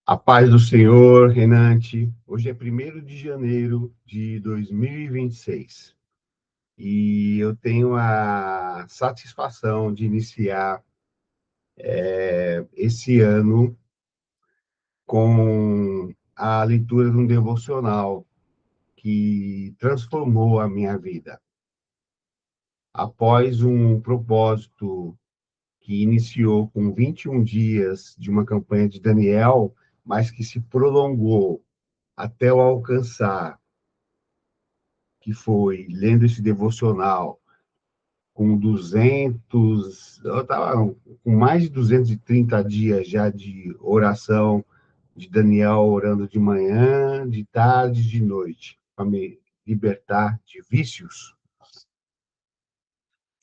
A paz do Senhor, Renate. Hoje é 1º de janeiro de 2026 e eu tenho a satisfação de iniciar esse ano com a leitura de um devocional que transformou a minha vida. Após um propósito que iniciou com 21 dias de uma campanha de Daniel, mas que se prolongou até eu alcançar, que foi lendo esse devocional com 200, eu estava com mais de 230 dias já de oração, de Daniel orando de manhã, de tarde, de noite, para me libertar de vícios.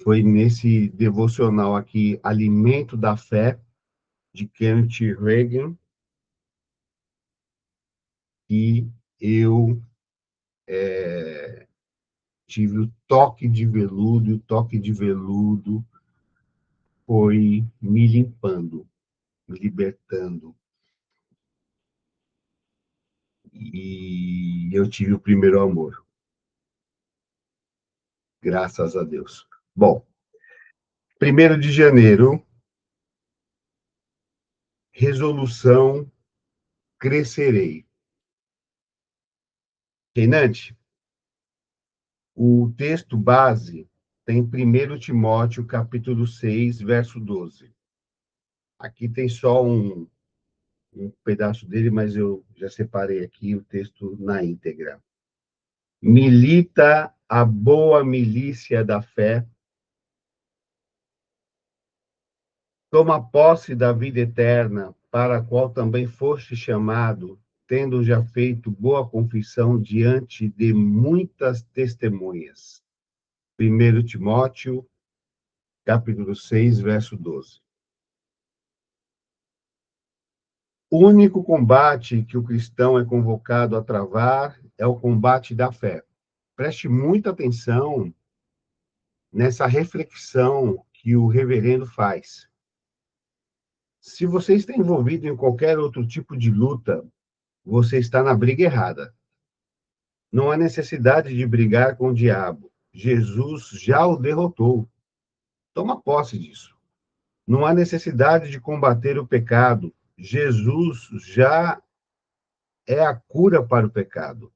Foi nesse devocional aqui, Alimento da Fé, de Kenneth Reagan, que eu tive o toque de veludo, e o toque de veludo foi me limpando, me libertando. E eu tive o primeiro amor, graças a Deus. Bom, 1º de janeiro, resolução, crescerei. Reinante, o texto base tem 1 Timóteo, capítulo 6, verso 12. Aqui tem só um pedaço dele, mas eu já separei aqui o texto na íntegra. Milita a boa milícia da fé, toma posse da vida eterna, para a qual também foste chamado, tendo já feito boa confissão diante de muitas testemunhas. 1 Timóteo, capítulo 6, verso 12. O único combate que o cristão é convocado a travar é o combate da fé. Preste muita atenção nessa reflexão que o reverendo faz. Se você está envolvido em qualquer outro tipo de luta, você está na briga errada. Não há necessidade de brigar com o diabo. Jesus já o derrotou. Toma posse disso. Não há necessidade de combater o pecado. Jesus já é a cura para o pecado.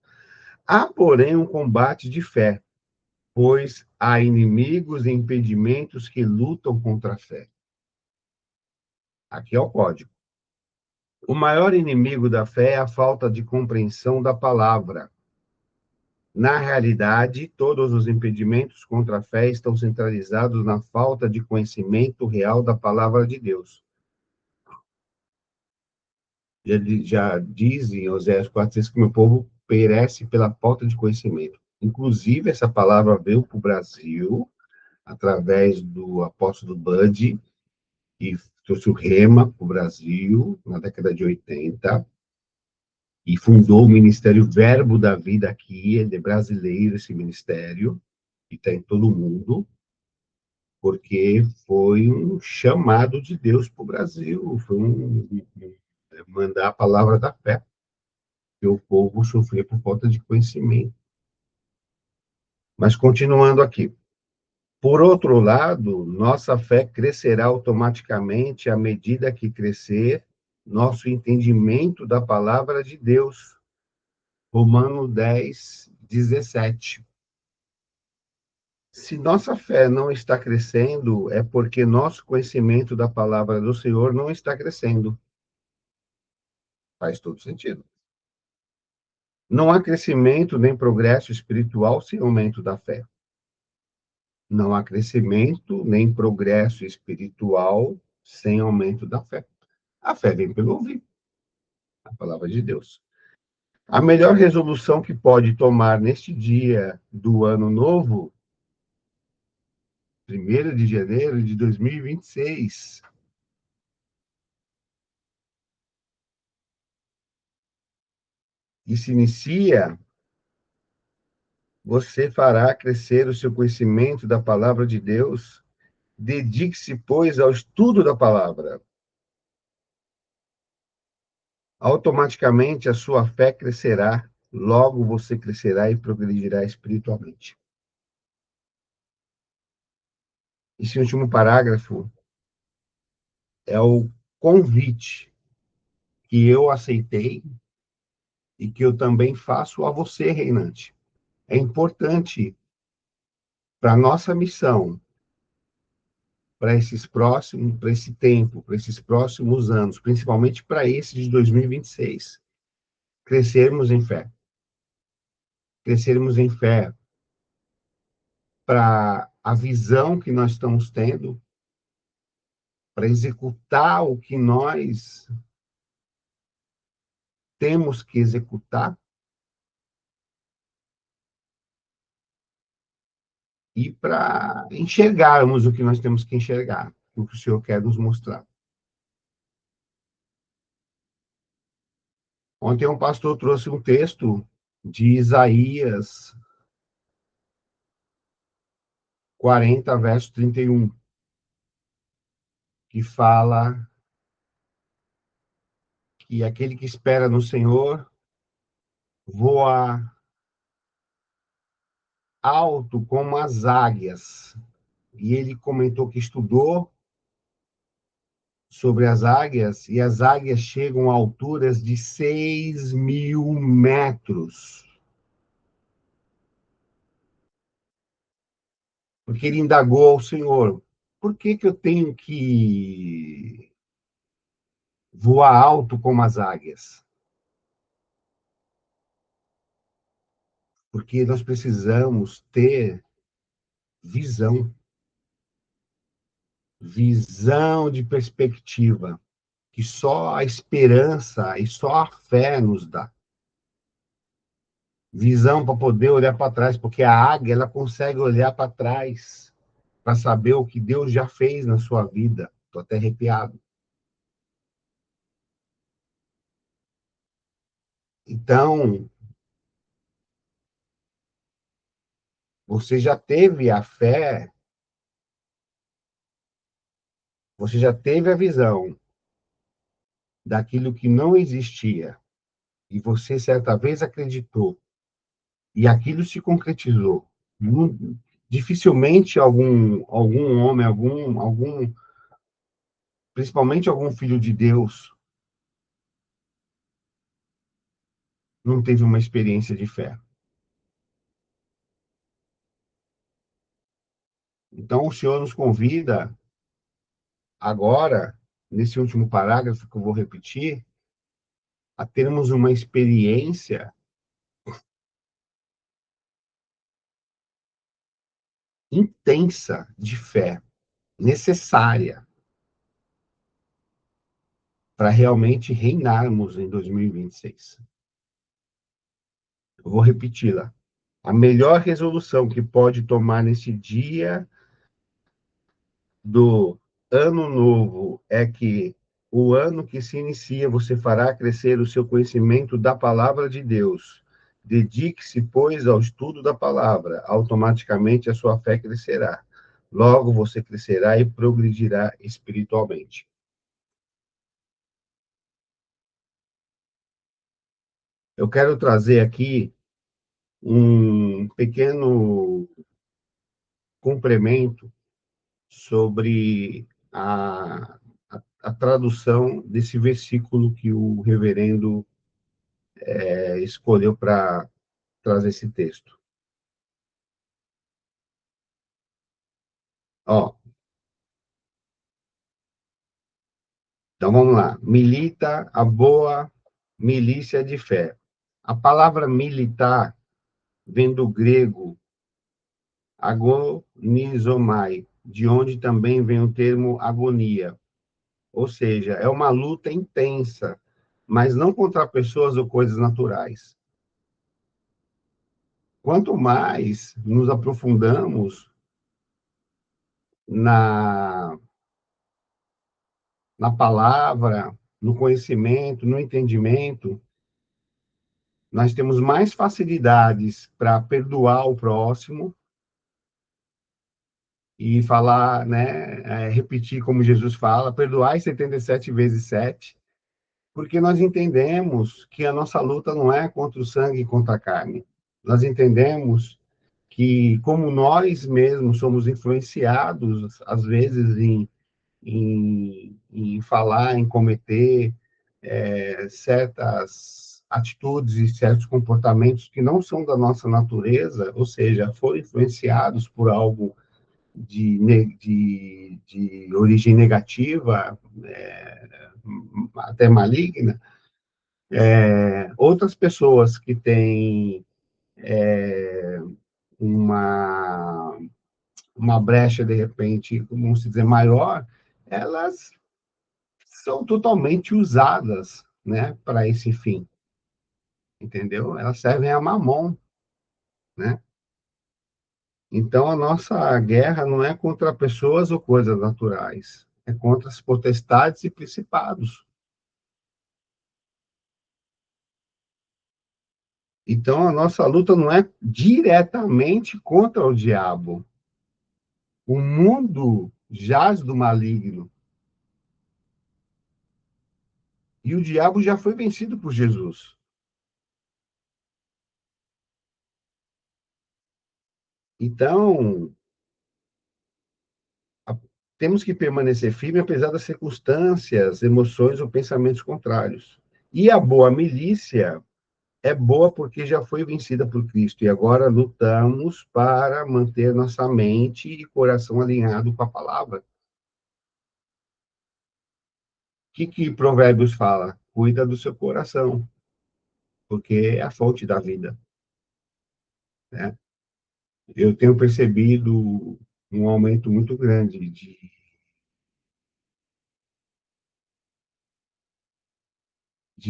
Há, porém, um combate de fé, pois há inimigos e impedimentos que lutam contra a fé. Aqui é o código. O maior inimigo da fé é a falta de compreensão da palavra. Na realidade, todos os impedimentos contra a fé estão centralizados na falta de conhecimento real da palavra de Deus. Já diz em Oséias 4:6 que meu povo perece pela falta de conhecimento. Inclusive, essa palavra veio para o Brasil através do apóstolo Bud, que trouxe o Rema para o Brasil na década de 80, e fundou o Ministério Verbo da Vida aqui, é de brasileiro esse ministério, que está em todo o mundo, porque foi um chamado de Deus para o Brasil, foi mandar a palavra da fé, que o povo sofreu por falta de conhecimento. Mas continuando aqui. Por outro lado, nossa fé crescerá automaticamente à medida que crescer nosso entendimento da palavra de Deus. Romanos 10, 17. Se nossa fé não está crescendo, é porque nosso conhecimento da palavra do Senhor não está crescendo. Faz todo sentido. Não há crescimento nem progresso espiritual sem aumento da fé. Não há crescimento nem progresso espiritual sem aumento da fé. A fé vem pelo ouvir a palavra de Deus. A melhor resolução que pode tomar neste dia do ano novo, 1º de janeiro de 2026, que se inicia, você fará crescer o seu conhecimento da palavra de Deus. Dedique-se, pois, ao estudo da palavra. automaticamente a sua fé crescerá, logo você crescerá e progredirá espiritualmente. Esse último parágrafo é o convite que eu aceitei e que eu também faço a você, reinante. É importante para a nossa missão, para esse tempo, para esses próximos anos, principalmente para esse de 2026, crescermos em fé. Crescermos em fé para a visão que nós estamos tendo, para executar o que nós temos que executar e para enxergarmos o que nós temos que enxergar, o que o Senhor quer nos mostrar. Ontem um pastor trouxe um texto de Isaías 40, verso 31, que fala que aquele que espera no Senhor voa alto como as águias. E ele comentou que estudou sobre as águias, e as águias chegam a alturas de 6.000 metros. Porque ele indagou ao Senhor, por que que eu tenho que voar alto como as águias? Porque nós precisamos ter visão, visão de perspectiva, que só a esperança e só a fé nos dá. Visão para poder olhar para trás, porque a águia ela consegue olhar para trás para saber o que Deus já fez na sua vida. Estou até arrepiado. Então, você já teve a fé, você já teve a visão daquilo que não existia, e você certa vez acreditou, e aquilo se concretizou. Dificilmente algum homem, principalmente algum filho de Deus, não teve uma experiência de fé. Então, o Senhor nos convida agora, nesse último parágrafo que eu vou repetir, a termos uma experiência intensa de fé, necessária para realmente reinarmos em 2026. Eu vou repeti-la. A melhor resolução que pode tomar nesse dia do ano novo é que o ano que se inicia você fará crescer o seu conhecimento da palavra de Deus. Dedique-se, pois, ao estudo da palavra. Automaticamente a sua fé crescerá. Logo você crescerá e progredirá espiritualmente. Eu quero trazer aqui um pequeno complemento sobre a tradução desse versículo que o reverendo escolheu para trazer esse texto. Ó, então vamos lá. Milita a boa milícia de fé. A palavra militar vem do grego agonizomai, de onde também vem o termo agonia. Ou seja, é uma luta intensa, mas não contra pessoas ou coisas naturais. Quanto mais nos aprofundamos na, na palavra, no conhecimento, no entendimento, nós temos mais facilidades para perdoar o próximo e falar, né, repetir como Jesus fala, perdoai 77 vezes 7, Porque nós entendemos que a nossa luta não é contra o sangue e contra a carne. Nós entendemos que, como nós mesmos somos influenciados, às vezes, em falar, em cometer certas atitudes e certos comportamentos que não são da nossa natureza, ou seja, foram influenciados por algo de origem negativa, até maligna, outras pessoas que têm uma, uma brecha, de repente, vamos dizer, maior, elas são totalmente usadas, né, para esse fim, entendeu? Elas servem a mamon, né? Então, a nossa guerra não é contra pessoas ou coisas naturais, é contra as potestades e principados. Então, a nossa luta não é diretamente contra o diabo. O mundo jaz do maligno. E o diabo já foi vencido por Jesus. Então, a- temos que permanecer firme apesar das circunstâncias, emoções ou pensamentos contrários. E a boa milícia é boa porque já foi vencida por Cristo. E agora lutamos para manter nossa mente e coração alinhado com a palavra. O que Provérbios fala? Cuida do seu coração, porque é a fonte da vida, né? Eu tenho percebido um aumento muito grande de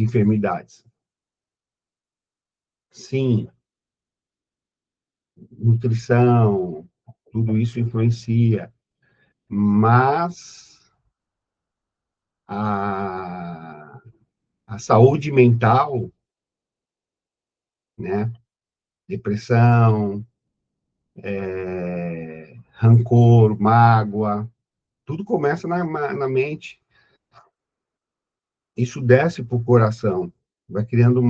enfermidades. Sim, nutrição, tudo isso influencia, mas a, a saúde mental, né, depressão, rancor, mágoa, tudo começa na mente. Isso desce para o coração, vai criando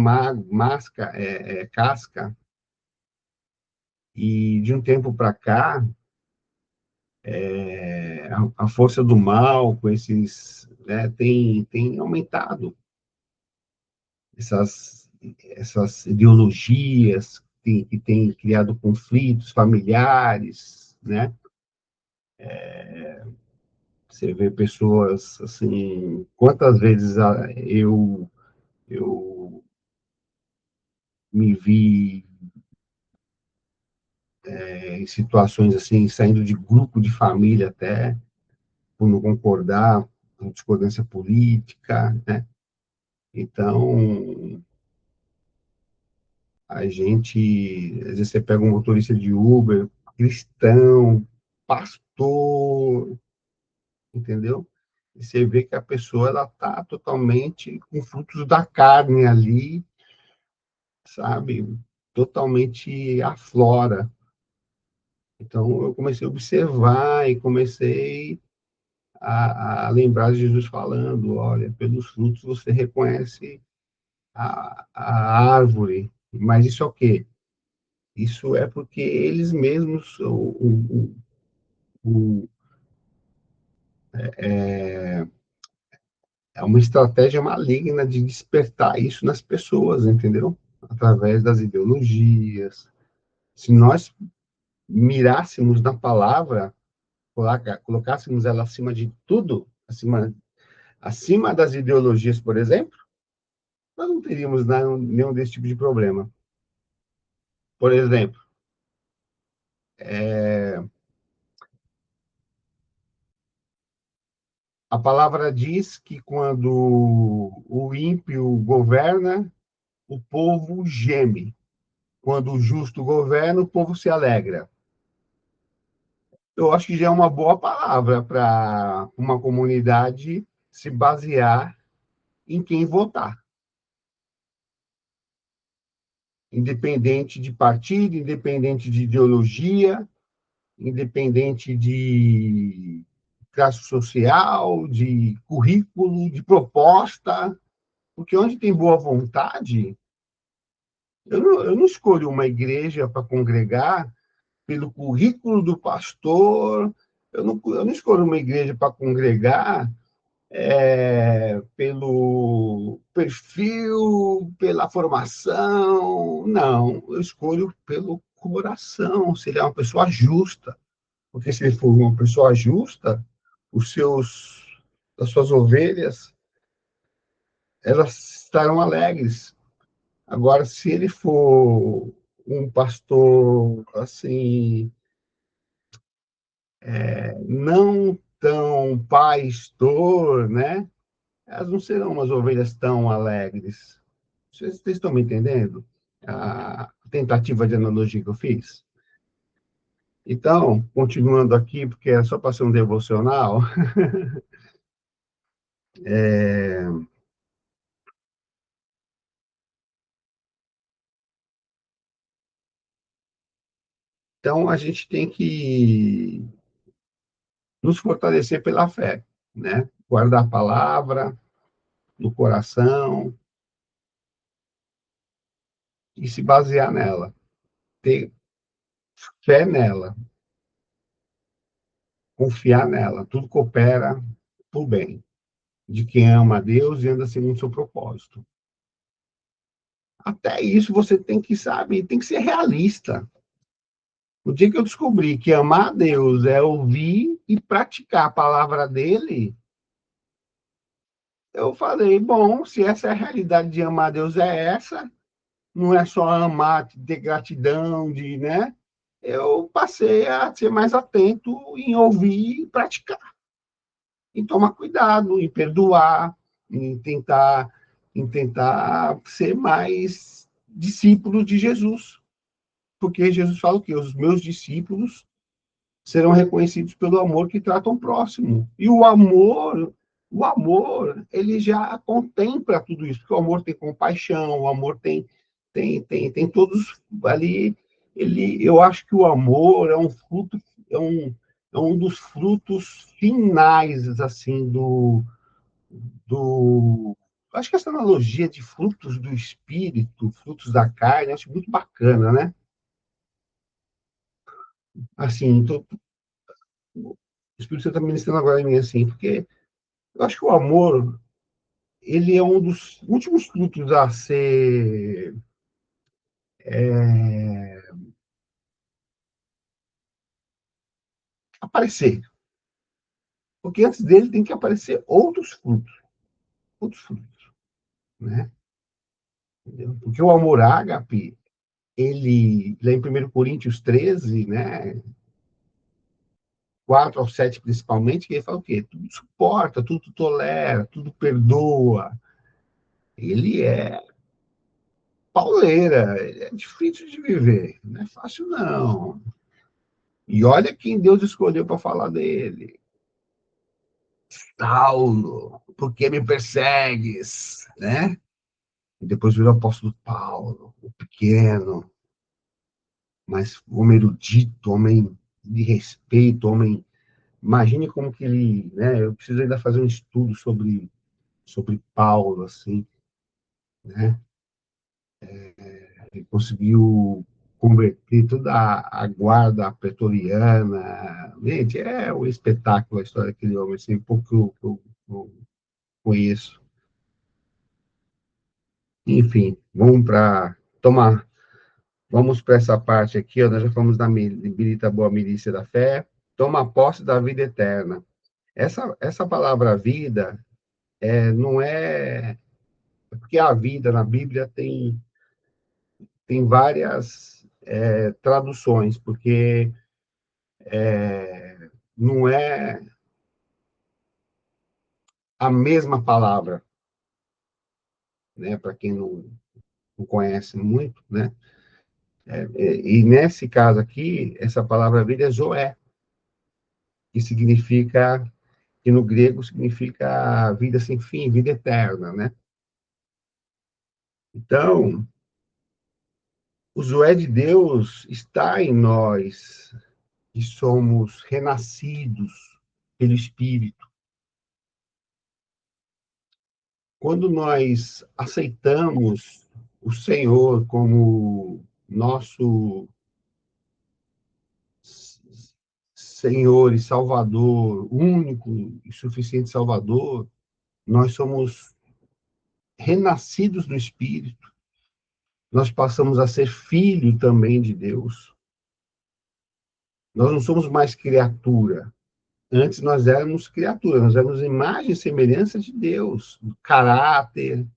casca, e de um tempo para cá, a força do mal com esses, né, tem aumentado essas, essas ideologias que têm criado conflitos familiares, né? Você vê pessoas assim, quantas vezes eu me vi em situações assim, saindo de grupo de família até, por não concordar com discordância política, né? Então, a gente, às vezes você pega um motorista de Uber, cristão, pastor, entendeu? E você vê que a pessoa ela tá totalmente com frutos da carne ali, sabe? Totalmente aflora. Então eu comecei a observar e comecei a lembrar de Jesus falando, olha, pelos frutos você reconhece a árvore. Mas isso é o quê? Isso é porque eles mesmos, o, é uma estratégia maligna de despertar isso nas pessoas, entendeu? Através das ideologias. Se nós mirássemos na palavra, colocássemos ela acima de tudo, acima das ideologias, por exemplo, nós não teríamos nenhum desse tipo de problema. Por exemplo, a palavra diz que quando o ímpio governa, o povo geme. Quando o justo governa, o povo se alegra. Eu acho que já é uma boa palavra para uma comunidade se basear em quem votar, independente de partido, independente de ideologia, independente de classe social, de currículo, de proposta. Porque onde tem boa vontade, eu não escolho uma igreja para congregar pelo currículo do pastor, eu não escolho uma igreja para congregar pelo perfil, pela formação. Não, eu escolho pelo coração, se ele é uma pessoa justa. Porque se ele for uma pessoa justa, os seus, as suas ovelhas, elas estarão alegres. Agora, se ele for um pastor, assim, não tão pastor, né? Elas não serão umas ovelhas tão alegres. Vocês estão me entendendo? A tentativa de analogia que eu fiz? Então, continuando aqui, porque é só para ser um devocional, então a gente tem que nos fortalecer pela fé, né? Guardar a palavra no coração e se basear nela, ter fé nela, confiar nela. Tudo coopera para o bem de quem ama a Deus e anda segundo o seu propósito. Até isso você tem que saber, tem que ser realista. O dia que eu descobri que amar a Deus é ouvir e praticar a palavra dele, eu falei, bom, se essa é a realidade de amar a Deus é essa, não é só amar, ter gratidão, né? Eu passei a ser mais atento em ouvir e praticar, em tomar cuidado, em perdoar, em tentar ser mais discípulo de Jesus. Porque Jesus fala o quê? Os meus discípulos serão reconhecidos pelo amor que tratam o próximo. E o amor, ele já contempla tudo isso, porque o amor tem compaixão, o amor tem todos ali. Eu acho que o amor é um fruto, é um dos frutos finais, assim, do. Acho que essa analogia de frutos do espírito, frutos da carne, acho muito bacana, né? Assim, então, o Espírito Santo está ministrando agora em mim, assim, porque eu acho que o amor, ele é um dos últimos frutos a ser aparecer. Porque antes dele tem que aparecer outros frutos, né? Entendeu? Porque o amor ágape, ele, lá em 1 Coríntios 13, né, 4 ao 7 principalmente, que ele fala o quê? Tudo suporta, tudo tolera, tudo perdoa. Ele é pauleira, ele é difícil de viver, não é fácil não. E olha quem Deus escolheu para falar dele. Saulo, por que me persegues? Né? E depois virou apóstolo Paulo, o pequeno, mas homem erudito, homem de respeito, homem. Imagine como que ele, né? Eu preciso ainda fazer um estudo sobre Paulo, assim, né? Ele conseguiu converter toda a guarda pretoriana. Gente, é um espetáculo a história daquele homem, assim, pouco que eu conheço. Enfim, vamos para essa parte aqui, ó, nós já falamos da milita boa milícia da fé, toma posse da vida eterna. Essa palavra vida não porque a vida na Bíblia tem várias traduções, porque não é a mesma palavra, né? Para quem não conhece muito, né? E nesse caso aqui, essa palavra vida é Zoé, que significa, que no grego significa vida sem fim, vida eterna, né? Então, o Zoé de Deus está em nós, que somos renascidos pelo Espírito. Quando nós aceitamos o Senhor como nosso Senhor e Salvador, único e suficiente Salvador, nós somos renascidos no Espírito, nós passamos a ser filho também de Deus. Nós não somos mais criatura. Antes nós éramos criatura, nós éramos imagem e semelhança de Deus, caráter.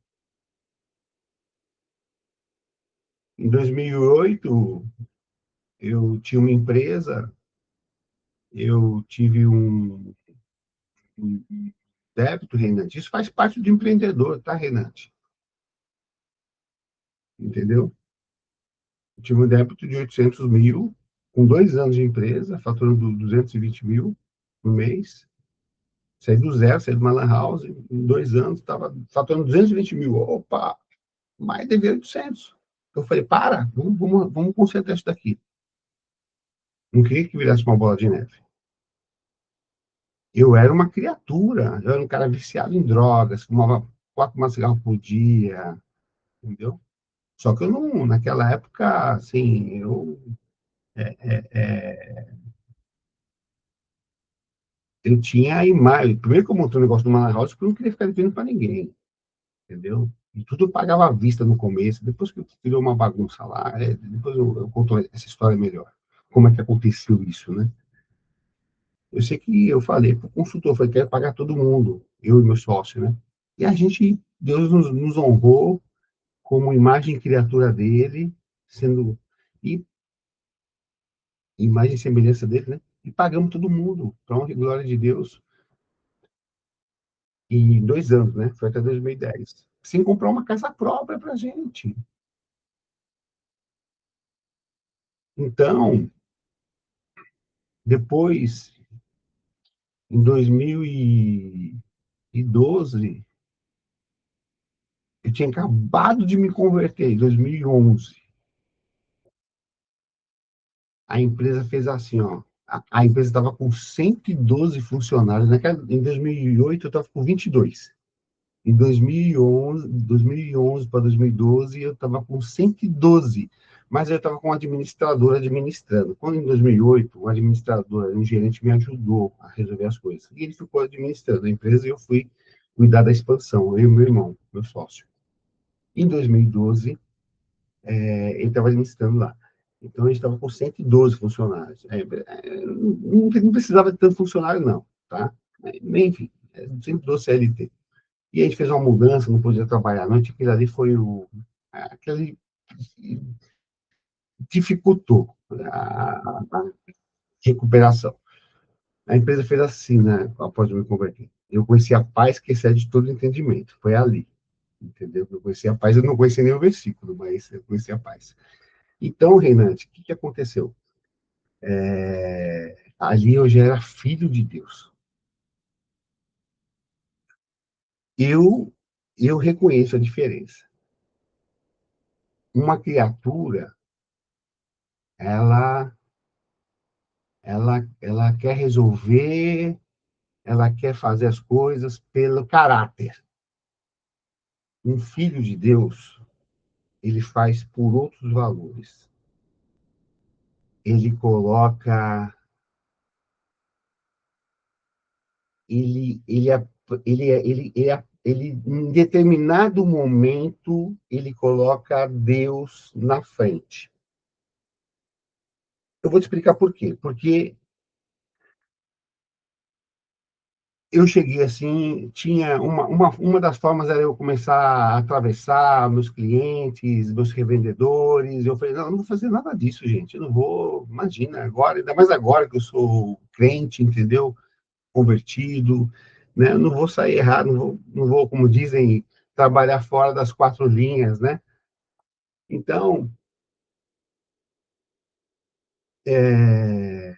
Em 2008, eu tinha uma empresa, eu tive um débito, Renate. Isso faz parte do empreendedor, tá, Renate? Entendeu? Eu tive um débito de 800 mil, com 2 anos de empresa, faturando 220 mil por mês. Saí do zero, saí de uma lan house, em 2 anos, estava faturando 220 mil. Opa, mais devia 800. Eu falei, vamos consertar isso daqui. Não queria que virasse uma bola de neve. Eu era uma criatura, eu era um cara viciado em drogas, fumava 4 maços por dia, entendeu? Só que eu não, naquela época, assim, eu tinha a imagem. Primeiro que eu montei um negócio no Mana House, porque eu não queria ficar devendo para ninguém, entendeu? E tudo eu pagava à vista no começo, depois que virou uma bagunça lá, depois eu conto essa história melhor. Como é que aconteceu isso, né? Eu sei que eu falei para o consultor, falei, quero pagar todo mundo, eu e meu sócio, né? E a gente, Deus nos honrou como imagem e criatura dele, sendo e imagem e semelhança dele, né? E pagamos todo mundo, para honra e glória de Deus, em 2 anos, né? Foi até 2010. Sem comprar uma casa própria para gente. Então, depois, em 2012, eu tinha acabado de me converter, em 2011. A empresa fez assim, ó. A empresa estava com 112 funcionários. Em 2008, eu estava com 22. Em 2011 para 2012, eu estava com 112, mas eu estava com um administrador administrando. Quando em 2008, o administrador, um gerente, me ajudou a resolver as coisas. E ele ficou administrando a empresa e eu fui cuidar da expansão, eu e meu irmão, meu sócio. Em 2012, ele estava administrando lá. Então, a gente estava com 112 funcionários. Não precisava de tanto funcionário, não, tá? Enfim, 112 CLT. E a gente fez uma mudança, não podia trabalhar à noite, aquilo ali foi aquele dificultou a recuperação. A empresa fez assim, né, após eu me converter. Eu conheci a paz que excede todo entendimento. Foi ali, entendeu? Eu conheci a paz, eu não conheci nem o versículo, mas eu conheci a paz. Então, Reinante, o que aconteceu? Ali eu já era filho de Deus. Eu, eu reconheço a diferença. Uma criatura, ela ela quer resolver, ela quer fazer as coisas pelo caráter. Um filho de Deus, ele faz por outros valores. Ele coloca, ele, é- ele, em determinado momento, ele coloca Deus na frente. Eu vou te explicar por quê. Porque eu cheguei assim, tinha uma das formas era eu começar a atravessar meus clientes, meus revendedores. Eu falei, não, eu não vou fazer nada disso, gente. Eu não vou, imagina, agora, ainda mais agora que eu sou crente, entendeu? Convertido, né? Eu não vou sair errado, não vou, como dizem, trabalhar fora das 4 linhas, né? Então, é,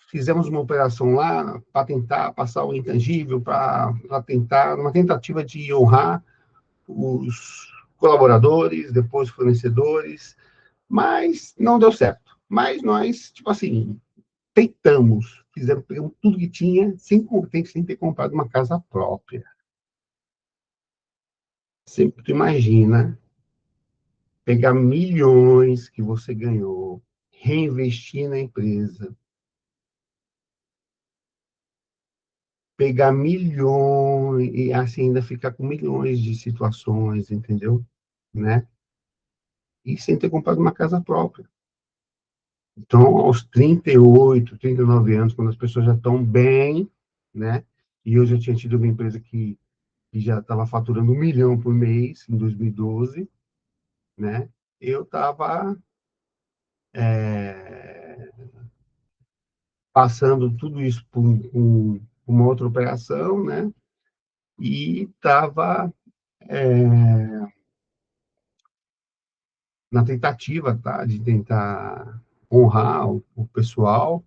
fizemos uma operação lá para tentar passar o intangível, para tentar, uma tentativa de honrar os colaboradores, depois fornecedores, mas não deu certo. Mas nós, tipo assim, tentamos, pegamos tudo que tinha, sem ter comprado uma casa própria. Sempre tu imagina pegar milhões que você ganhou, reinvestir na empresa, pegar milhões e assim ainda ficar com milhões de situações, entendeu? Né? E sem ter comprado uma casa própria. Então, aos 38, 39 anos, quando as pessoas já estão bem, né? E eu já tinha tido uma empresa que já estava faturando 1 milhão por mês em 2012, né? Eu estava passando tudo isso por uma outra operação, né? E estava na tentativa, tá, de tentar honrar o pessoal.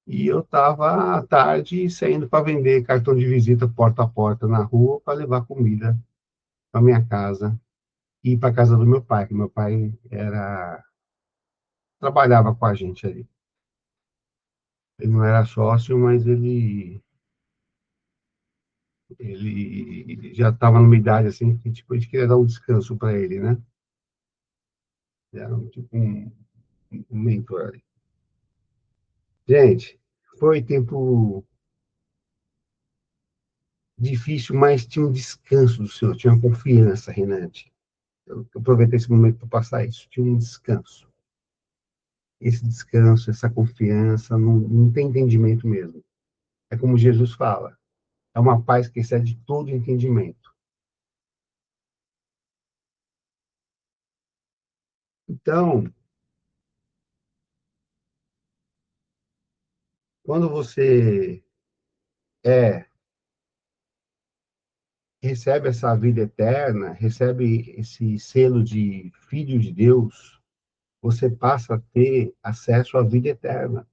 E eu estava à tarde saindo para vender cartão de visita porta a porta na rua para levar comida para minha casa e para a casa do meu pai, que meu pai trabalhava com a gente ali. Ele não era sócio, mas ele já estava numa idade assim que tipo, a gente queria dar um descanso para ele, né? Era tipo um mentor ali. Gente, foi tempo difícil, mas tinha um descanso do senhor, tinha uma confiança, Renate. Eu aproveitei esse momento para passar isso, tinha um descanso. Esse descanso, essa confiança, não tem entendimento mesmo. É como Jesus fala, é uma paz que excede todo entendimento. Então, quando você é recebe essa vida eterna, recebe esse selo de filho de Deus, você passa a ter acesso à vida eterna.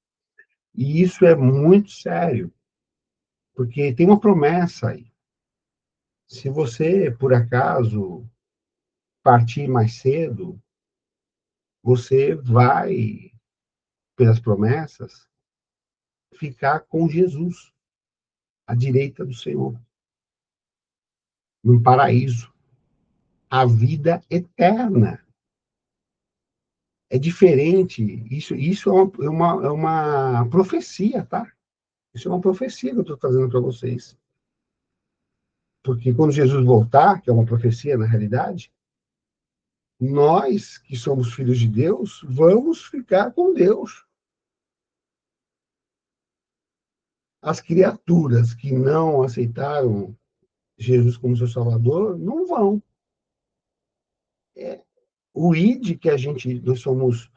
E isso é muito sério, porque tem uma promessa aí. Se você, por acaso, partir mais cedo, você vai, pelas promessas, ficar com Jesus, à direita do Senhor, num paraíso, a vida eterna. É diferente, isso é uma profecia, tá? Isso é uma profecia que eu estou trazendo para vocês. Porque quando Jesus voltar, que é uma profecia na realidade, nós que somos filhos de Deus, vamos ficar com Deus. As criaturas que não aceitaram Jesus como seu Salvador não vão. É, o ID que nós somos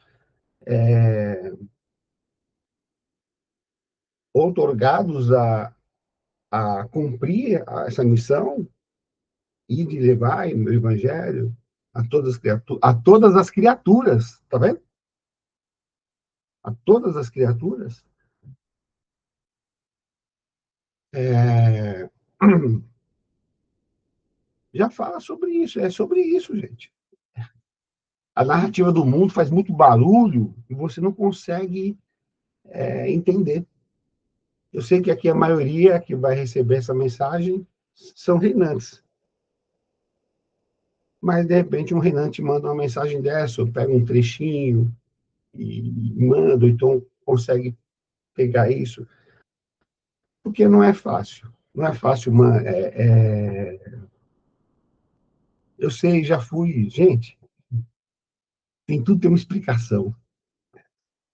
outorgados a cumprir essa missão e de levar o evangelho a todas as criaturas, tá vendo? A todas as criaturas, é, já fala sobre isso, é sobre isso, gente. A narrativa do mundo faz muito barulho e você não consegue entender. Eu sei que aqui a maioria que vai receber essa mensagem são reinantes, mas de repente um reinante manda uma mensagem dessa, ou pega um trechinho e manda, ou então consegue pegar isso, porque não é fácil. Não é fácil, eu sei, já fui. Gente, tudo tem uma explicação.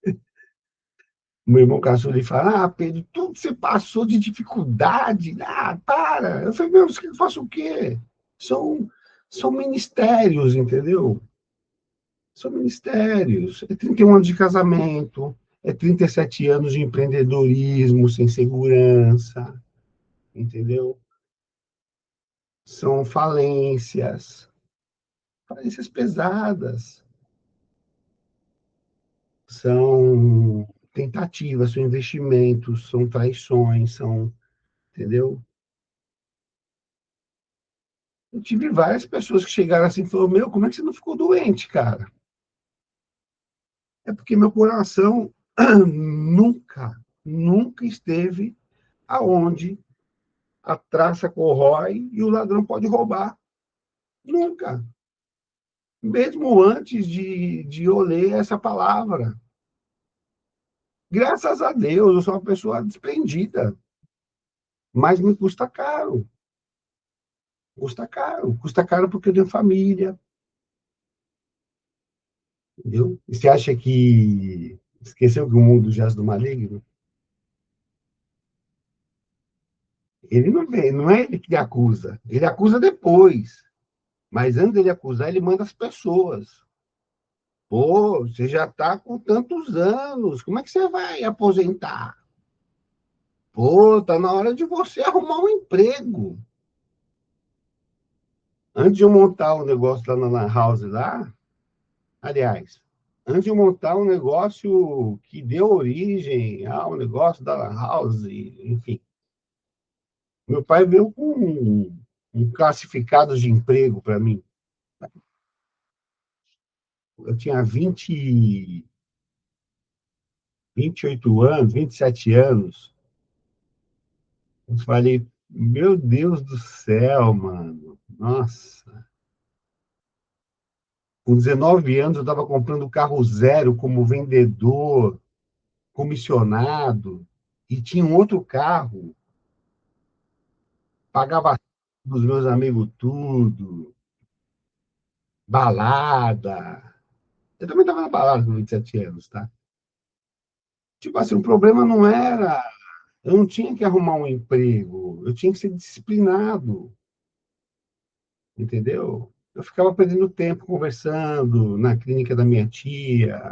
O meu irmão caçula, ele fala, Pedro, tudo que você passou de dificuldade, para. Eu falei, meu, eu faço o quê? São, são ministérios, entendeu? São ministérios. É 31 anos de casamento, é 37 anos de empreendedorismo sem segurança, entendeu? São falências pesadas, são tentativas, são investimentos, são traições, entendeu? Eu tive várias pessoas que chegaram assim e falaram, meu, como é que você não ficou doente, cara? É porque meu coração nunca esteve aonde a traça corrói e o ladrão pode roubar. Nunca. Mesmo antes de eu ler essa palavra. Graças a Deus, eu sou uma pessoa desprendida, mas me custa caro. Custa caro. Custa caro porque eu tenho família, entendeu? E você acha que esqueceu que o mundo jaz do maligno? Ele não vem, não é ele que acusa. Ele acusa depois. Mas antes dele acusar, ele manda as pessoas. Pô, você já está com tantos anos, como é que você vai aposentar? Pô, tá na hora de você arrumar um emprego. Antes de eu montar o negócio lá na Lan House lá, aliás, antes de eu montar um negócio que deu origem ao negócio da Lan House, enfim, meu pai veio com um classificado de emprego para mim. Eu tinha 28 anos, 27 anos. Eu falei, meu Deus do céu, mano. Nossa. Com 19 anos, eu estava comprando carro zero como vendedor, comissionado, e tinha um outro carro, pagava dos meus amigos tudo, balada. Eu também estava na balada com 27 anos, tá? Tipo assim, o problema não era. Eu não tinha que arrumar um emprego, eu tinha que ser disciplinado, entendeu? Eu ficava perdendo tempo conversando na clínica da minha tia.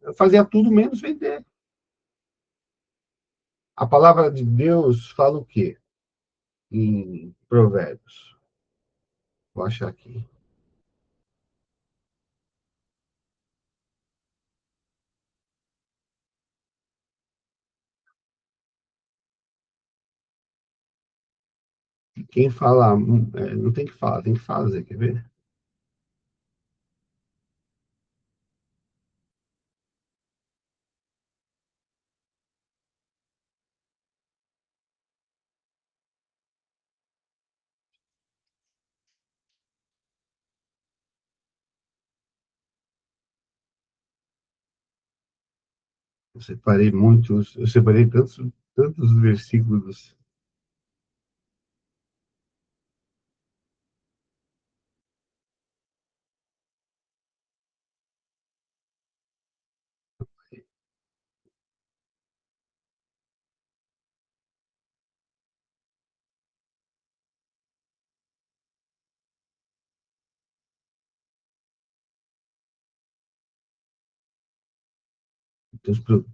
Eu fazia tudo menos vender. A palavra de Deus fala o quê? Em Provérbios. Vou achar aqui. Quem fala, não tem que falar, tem que fazer, quer ver? Eu separei tantos versículos. Tem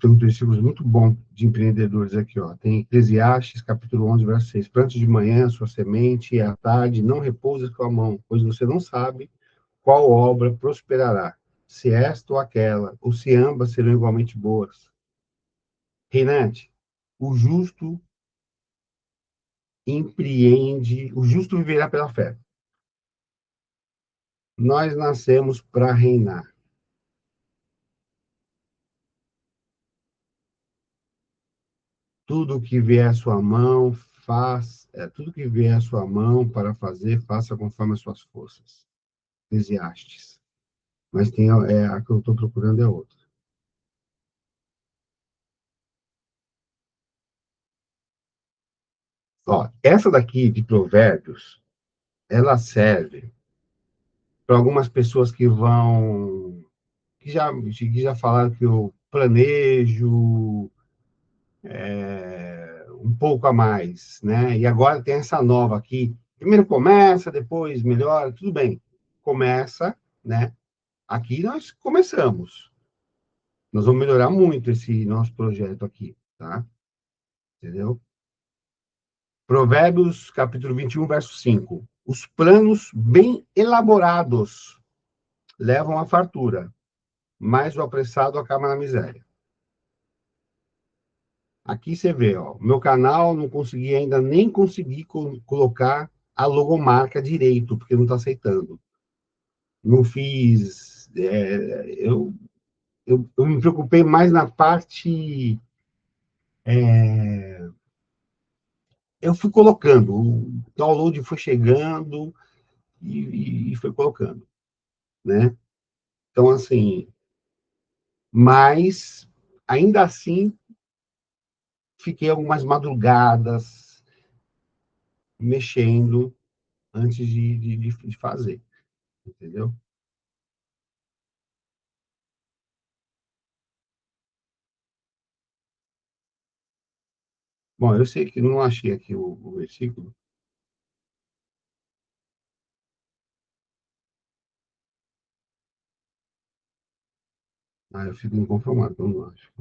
uns versículos muito bons de empreendedores aqui, ó. Tem Eclesiastes, capítulo 11, verso 6. Plante de manhã a sua semente e à tarde não repousa a sua mão, pois você não sabe qual obra prosperará, se esta ou aquela, ou se ambas serão igualmente boas. Reinante, o justo empreende, o justo viverá pela fé. Nós nascemos para reinar. Tudo que vier à sua mão, tudo que vier à sua mão para fazer, faça conforme as suas forças. Eclesiastes. Mas tem a que eu estou procurando é outra. Ó, essa daqui de Provérbios, ela serve para algumas pessoas que já falaram que eu planejo um pouco a mais, né? E agora tem essa nova aqui. Primeiro começa, depois melhora, tudo bem. Começa, né? Aqui nós começamos. Nós vamos melhorar muito esse nosso projeto aqui, tá? Entendeu? Provérbios, capítulo 21, verso 5. Os planos bem elaborados levam à fartura, mas o apressado acaba na miséria. Aqui você vê, ó, meu canal não consegui ainda nem conseguir colocar a logomarca direito, porque não está aceitando. Não fiz. Eu me preocupei mais na parte. Eu fui colocando, o download foi chegando, e foi colocando, né? Então, assim, mas ainda assim fiquei algumas madrugadas mexendo antes de fazer, entendeu? Bom, eu sei que não achei aqui o versículo. Ah, eu fico inconformado, eu não acho.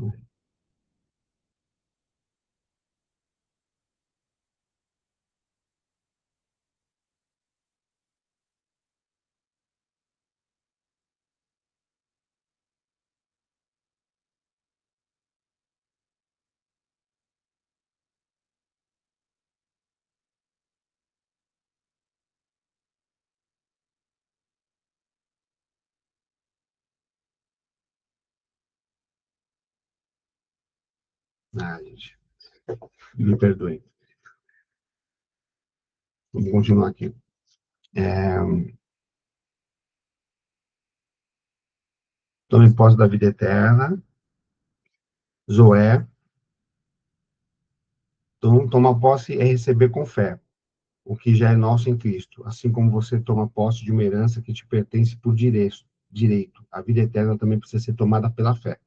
Ah, gente, me perdoe. Vamos continuar aqui. É, tome posse da vida eterna. Zoé. Então, tomar posse é receber com fé o que já é nosso em Cristo, assim como você toma posse de uma herança que te pertence por direito. A vida eterna também precisa ser tomada pela fé.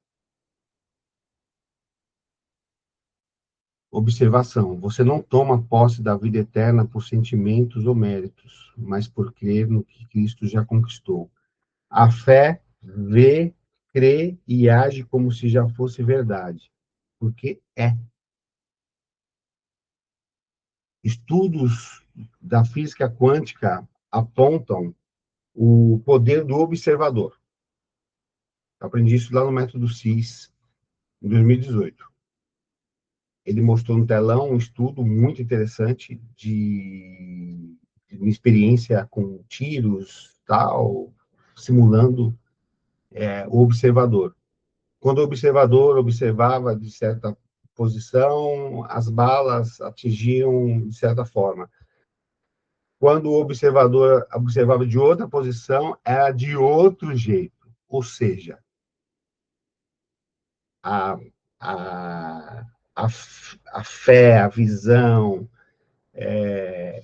Observação: você não toma posse da vida eterna por sentimentos ou méritos, mas por crer no que Cristo já conquistou. A fé vê, crê e age como se já fosse verdade, porque é. Estudos da física quântica apontam o poder do observador. Eu aprendi isso lá no método CIS, em 2018. Ele mostrou no telão um estudo muito interessante de uma experiência com tiros, tal, simulando o observador. Quando o observador observava de certa posição, as balas atingiam de certa forma. Quando o observador observava de outra posição, era de outro jeito. Ou seja, a, a, a fé, a visão,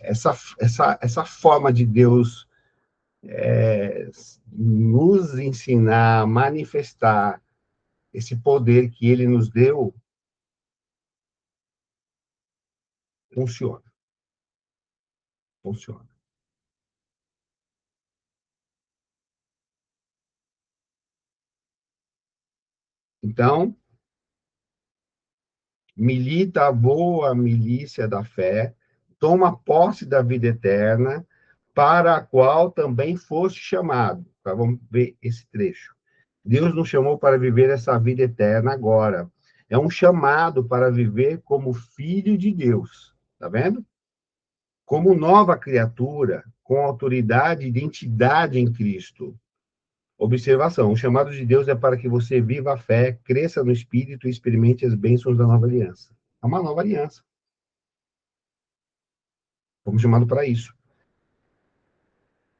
essa forma de Deus nos ensinar a manifestar esse poder que ele nos deu, funciona, funciona. Então, milita a boa milícia da fé, toma posse da vida eterna, para a qual também foste chamado. Tá, vamos ver esse trecho. Deus nos chamou para viver essa vida eterna agora. É um chamado para viver como filho de Deus. Tá vendo? Como nova criatura, com autoridade e identidade em Cristo. Observação: o chamado de Deus é para que você viva a fé, cresça no Espírito e experimente as bênçãos da nova aliança. É uma nova aliança. Fomos chamados para isso.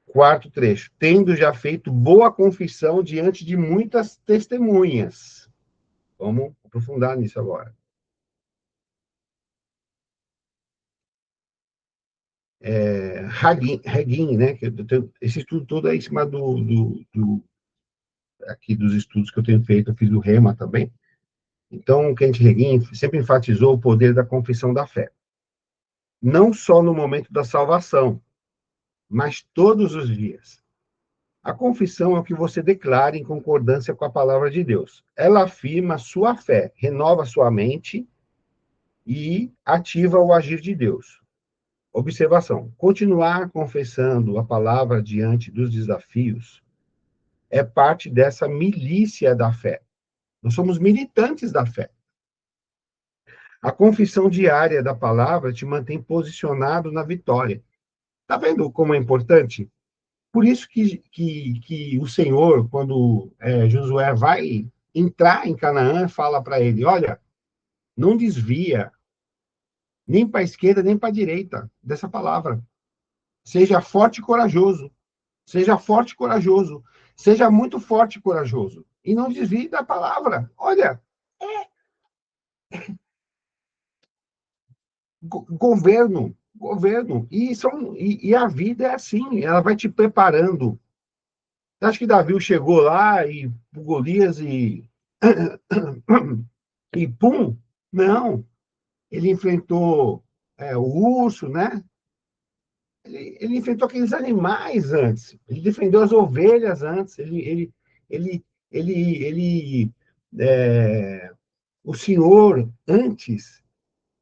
Quarto trecho. Tendo já feito boa confissão diante de muitas testemunhas. Vamos aprofundar nisso agora. Hagin, né? Esse estudo todo é em cima aqui dos estudos que eu tenho feito, eu fiz do Rema também. Então, o Kent Hagin sempre enfatizou o poder da confissão da fé. Não só no momento da salvação, mas todos os dias. A confissão é o que você declara em concordância com a palavra de Deus. Ela afirma sua fé, renova sua mente e ativa o agir de Deus. Observação: continuar confessando a palavra diante dos desafios é parte dessa milícia da fé. Nós somos militantes da fé. A confissão diária da palavra te mantém posicionado na vitória. Está vendo como é importante? Por isso que o Senhor, quando Josué vai entrar em Canaã, fala para ele: olha, não desvia nem para a esquerda nem para a direita dessa palavra. Seja forte e corajoso. Seja forte e corajoso. Seja muito forte e corajoso. E não desvie da palavra. Olha, governo. E a vida é assim, ela vai te preparando. Você acha que Davi chegou lá e Golias e pum? Não. Ele enfrentou o urso, né? Ele enfrentou aqueles animais antes. Ele defendeu as ovelhas antes. Ele, ele o Senhor antes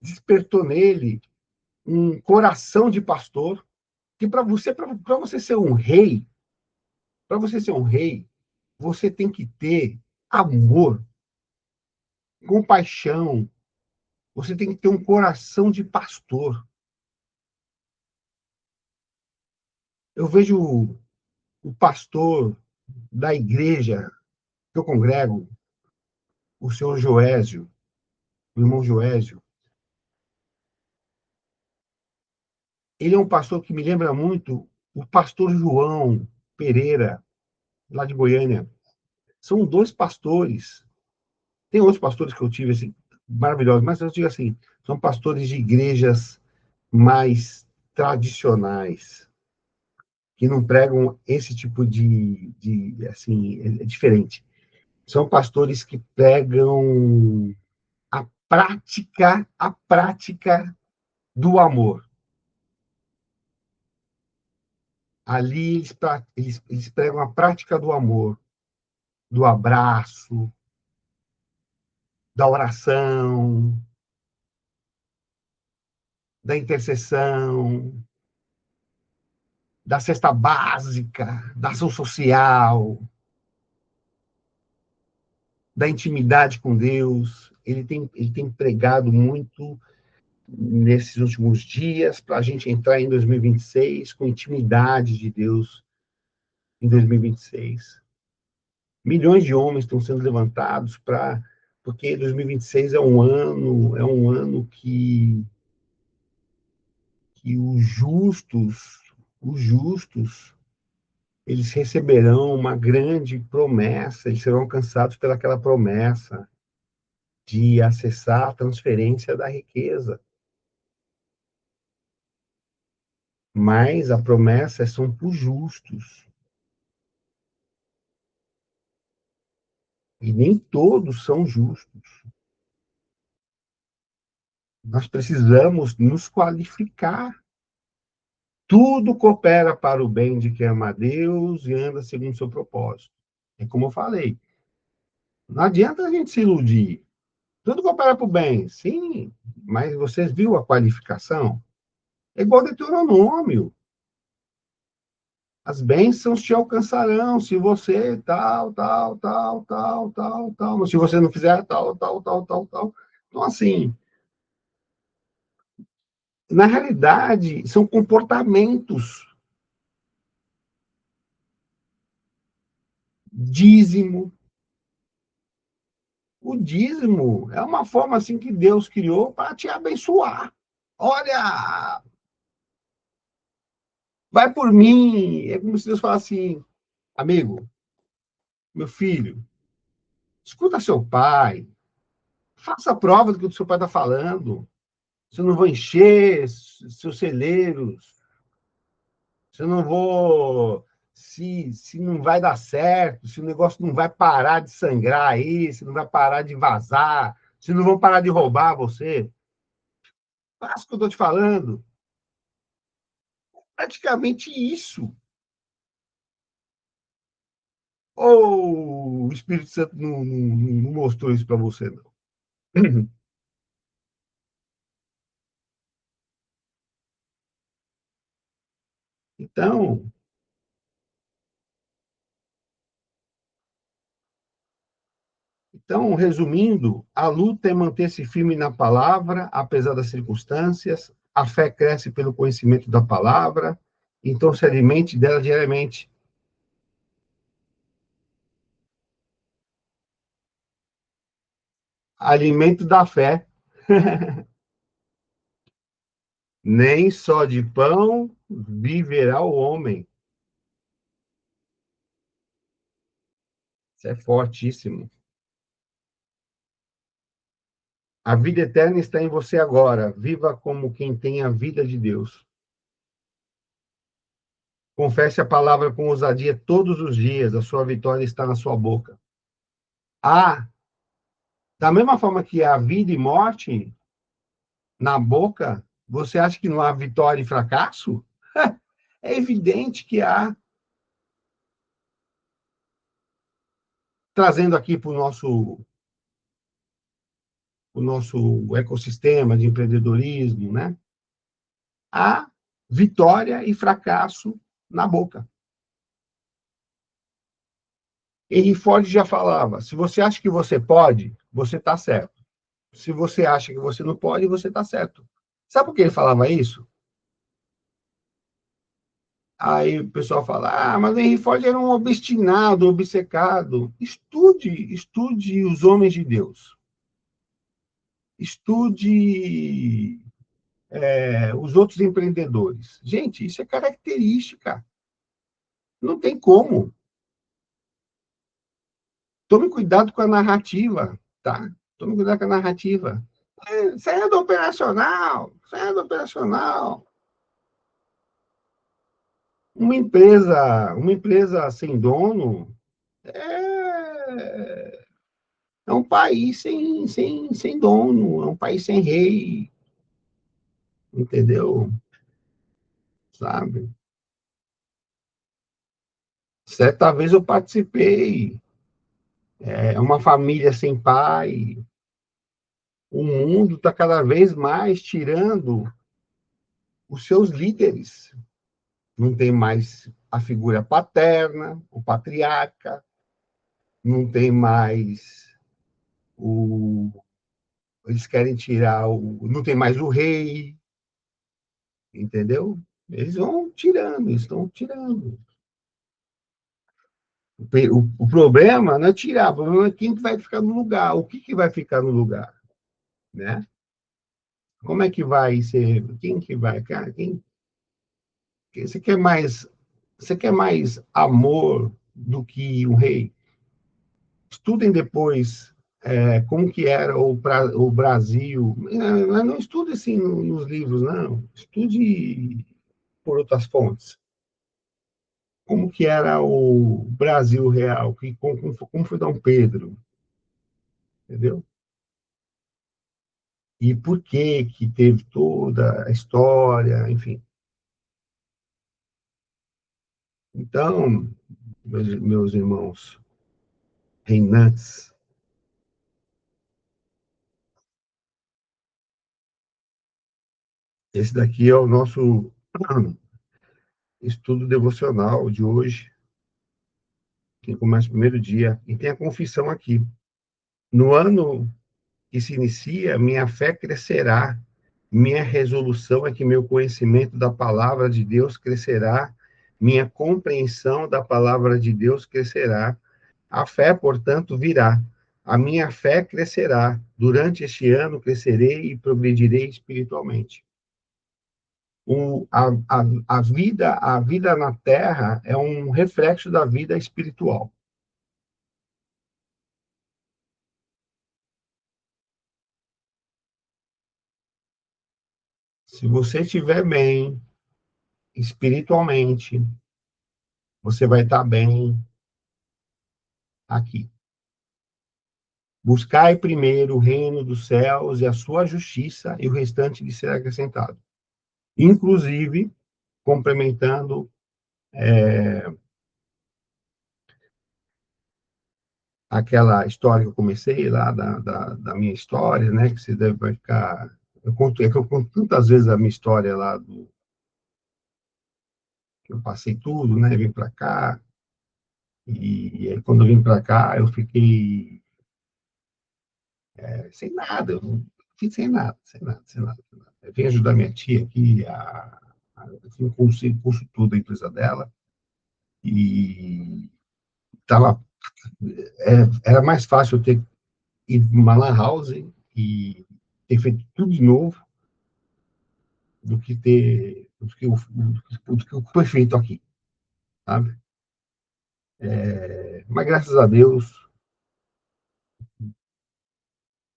despertou nele um coração de pastor. Que para você ser um rei, para você ser um rei, você tem que ter amor, compaixão. Você tem que ter um coração de pastor. Eu vejo o pastor da igreja que eu congrego, o senhor Joésio, o irmão Joésio. Ele é um pastor que me lembra muito o pastor João Pereira, lá de Goiânia. São dois pastores. Tem outros pastores que eu tive assim, maravilhosos, mas eu digo assim, são pastores de igrejas mais tradicionais, que não pregam esse tipo de assim, é diferente. São pastores que pregam a prática do amor. Ali eles pregam a prática do amor, do abraço, da oração, da intercessão, da cesta básica, da ação social, da intimidade com Deus. Ele tem pregado muito nesses últimos dias para a gente entrar em 2026 com intimidade de Deus em 2026. Milhões de homens estão sendo levantados para porque 2026 é um ano que os justos, eles receberão uma grande promessa, eles serão alcançados pelaquela promessa de acessar a transferência da riqueza. Mas a promessa são para os justos. E nem todos são justos. Nós precisamos nos qualificar. Tudo coopera para o bem de quem ama a Deus e anda segundo o seu propósito. É como eu falei. Não adianta a gente se iludir. Tudo coopera para o bem, sim, mas você viu a qualificação? É igual Deuteronômio. As bênçãos te alcançarão se você tal, tal, tal, tal, tal, tal. Mas se você não fizer tal, tal, tal, tal, tal. Então, assim, na realidade, são comportamentos. Dízimo. O dízimo é uma forma assim que Deus criou para te abençoar. Olha, vai por mim. É como se Deus falasse assim, amigo, meu filho, escuta seu pai, faça a prova do que o seu pai está falando. Se eu não vou encher seus celeiros, se eu não vou. Se não vai dar certo, se o negócio não vai parar de sangrar aí, se não vai parar de vazar, se não vão parar de roubar você. Faça o que eu estou te falando. Praticamente isso. Ou o Espírito Santo não mostrou isso para você, não? Então, resumindo, a luta é manter-se firme na palavra, apesar das circunstâncias. A fé cresce pelo conhecimento da palavra, então se alimente dela diariamente. Alimento da fé, nem só de pão viverá o homem. Isso é fortíssimo. A vida eterna está em você agora. Viva como quem tem a vida de Deus. Confesse a palavra com ousadia todos os dias. A sua vitória está na sua boca. Ah, da mesma forma que há vida e morte na boca, você acha que não há vitória e fracasso? É evidente que há. Trazendo aqui para o nosso ecossistema de empreendedorismo, né? Há vitória e fracasso na boca. Henry Ford já falava: se você acha que você pode, você está certo. Se você acha que você não pode, você está certo. Sabe por que ele falava isso? Aí o pessoal fala: ah, mas o Henry Ford era um obstinado, obcecado. Estude os homens de Deus. Estude os outros empreendedores. Gente, isso é característica. Não tem como. Tome cuidado com a narrativa, tá? Tome cuidado com a narrativa. Saia do operacional, saia do operacional. Uma empresa sem dono é um país sem dono, é um país sem rei, entendeu? Sabe? Certa vez eu participei, uma família sem pai. O mundo está cada vez mais tirando os seus líderes. Não tem mais a figura paterna, o patriarca, não tem mais o. Eles querem tirar o. Não tem mais o rei, entendeu? Eles vão tirando, eles estão tirando. O problema não é tirar, o problema é quem que vai ficar no lugar, o que vai ficar no lugar, né? Como é que vai ser? Quem que vai? Cara, você quer mais amor do que um rei? Estudem depois como que era o Brasil. Não estude assim nos livros, não. Estude por outras fontes. Como que era o Brasil real, como foi Dom Pedro, entendeu? E por que teve toda a história, enfim. Então, meus irmãos reinantes, esse daqui é o nosso estudo devocional de hoje, que começa o primeiro dia, e tem a confissão aqui. No ano que se inicia, minha fé crescerá. Minha resolução é que meu conhecimento da palavra de Deus crescerá, minha compreensão da palavra de Deus crescerá. A fé, portanto, virá. A minha fé crescerá. Durante este ano, crescerei e progredirei espiritualmente. A vida na Terra é um reflexo da vida espiritual. Se você estiver bem espiritualmente, você vai estar bem aqui. Buscai primeiro o reino dos céus e a sua justiça, e o restante lhe será acrescentado. Inclusive, complementando aquela história que eu comecei lá, da minha história, né? Que você deve ficar. É que eu conto tantas vezes a minha história lá, que eu passei tudo, né? Vim para cá, e aí, quando eu vim para cá, eu fiquei sem nada, eu fiquei sem nada, sem nada, sem nada. Sem nada. Eu vim ajudar minha tia aqui, eu fui um curso tudo da empresa dela, e tava, era mais fácil eu ter ido para uma lan house e ter feito tudo de novo do que ter do que foi feito aqui, sabe? Mas graças a Deus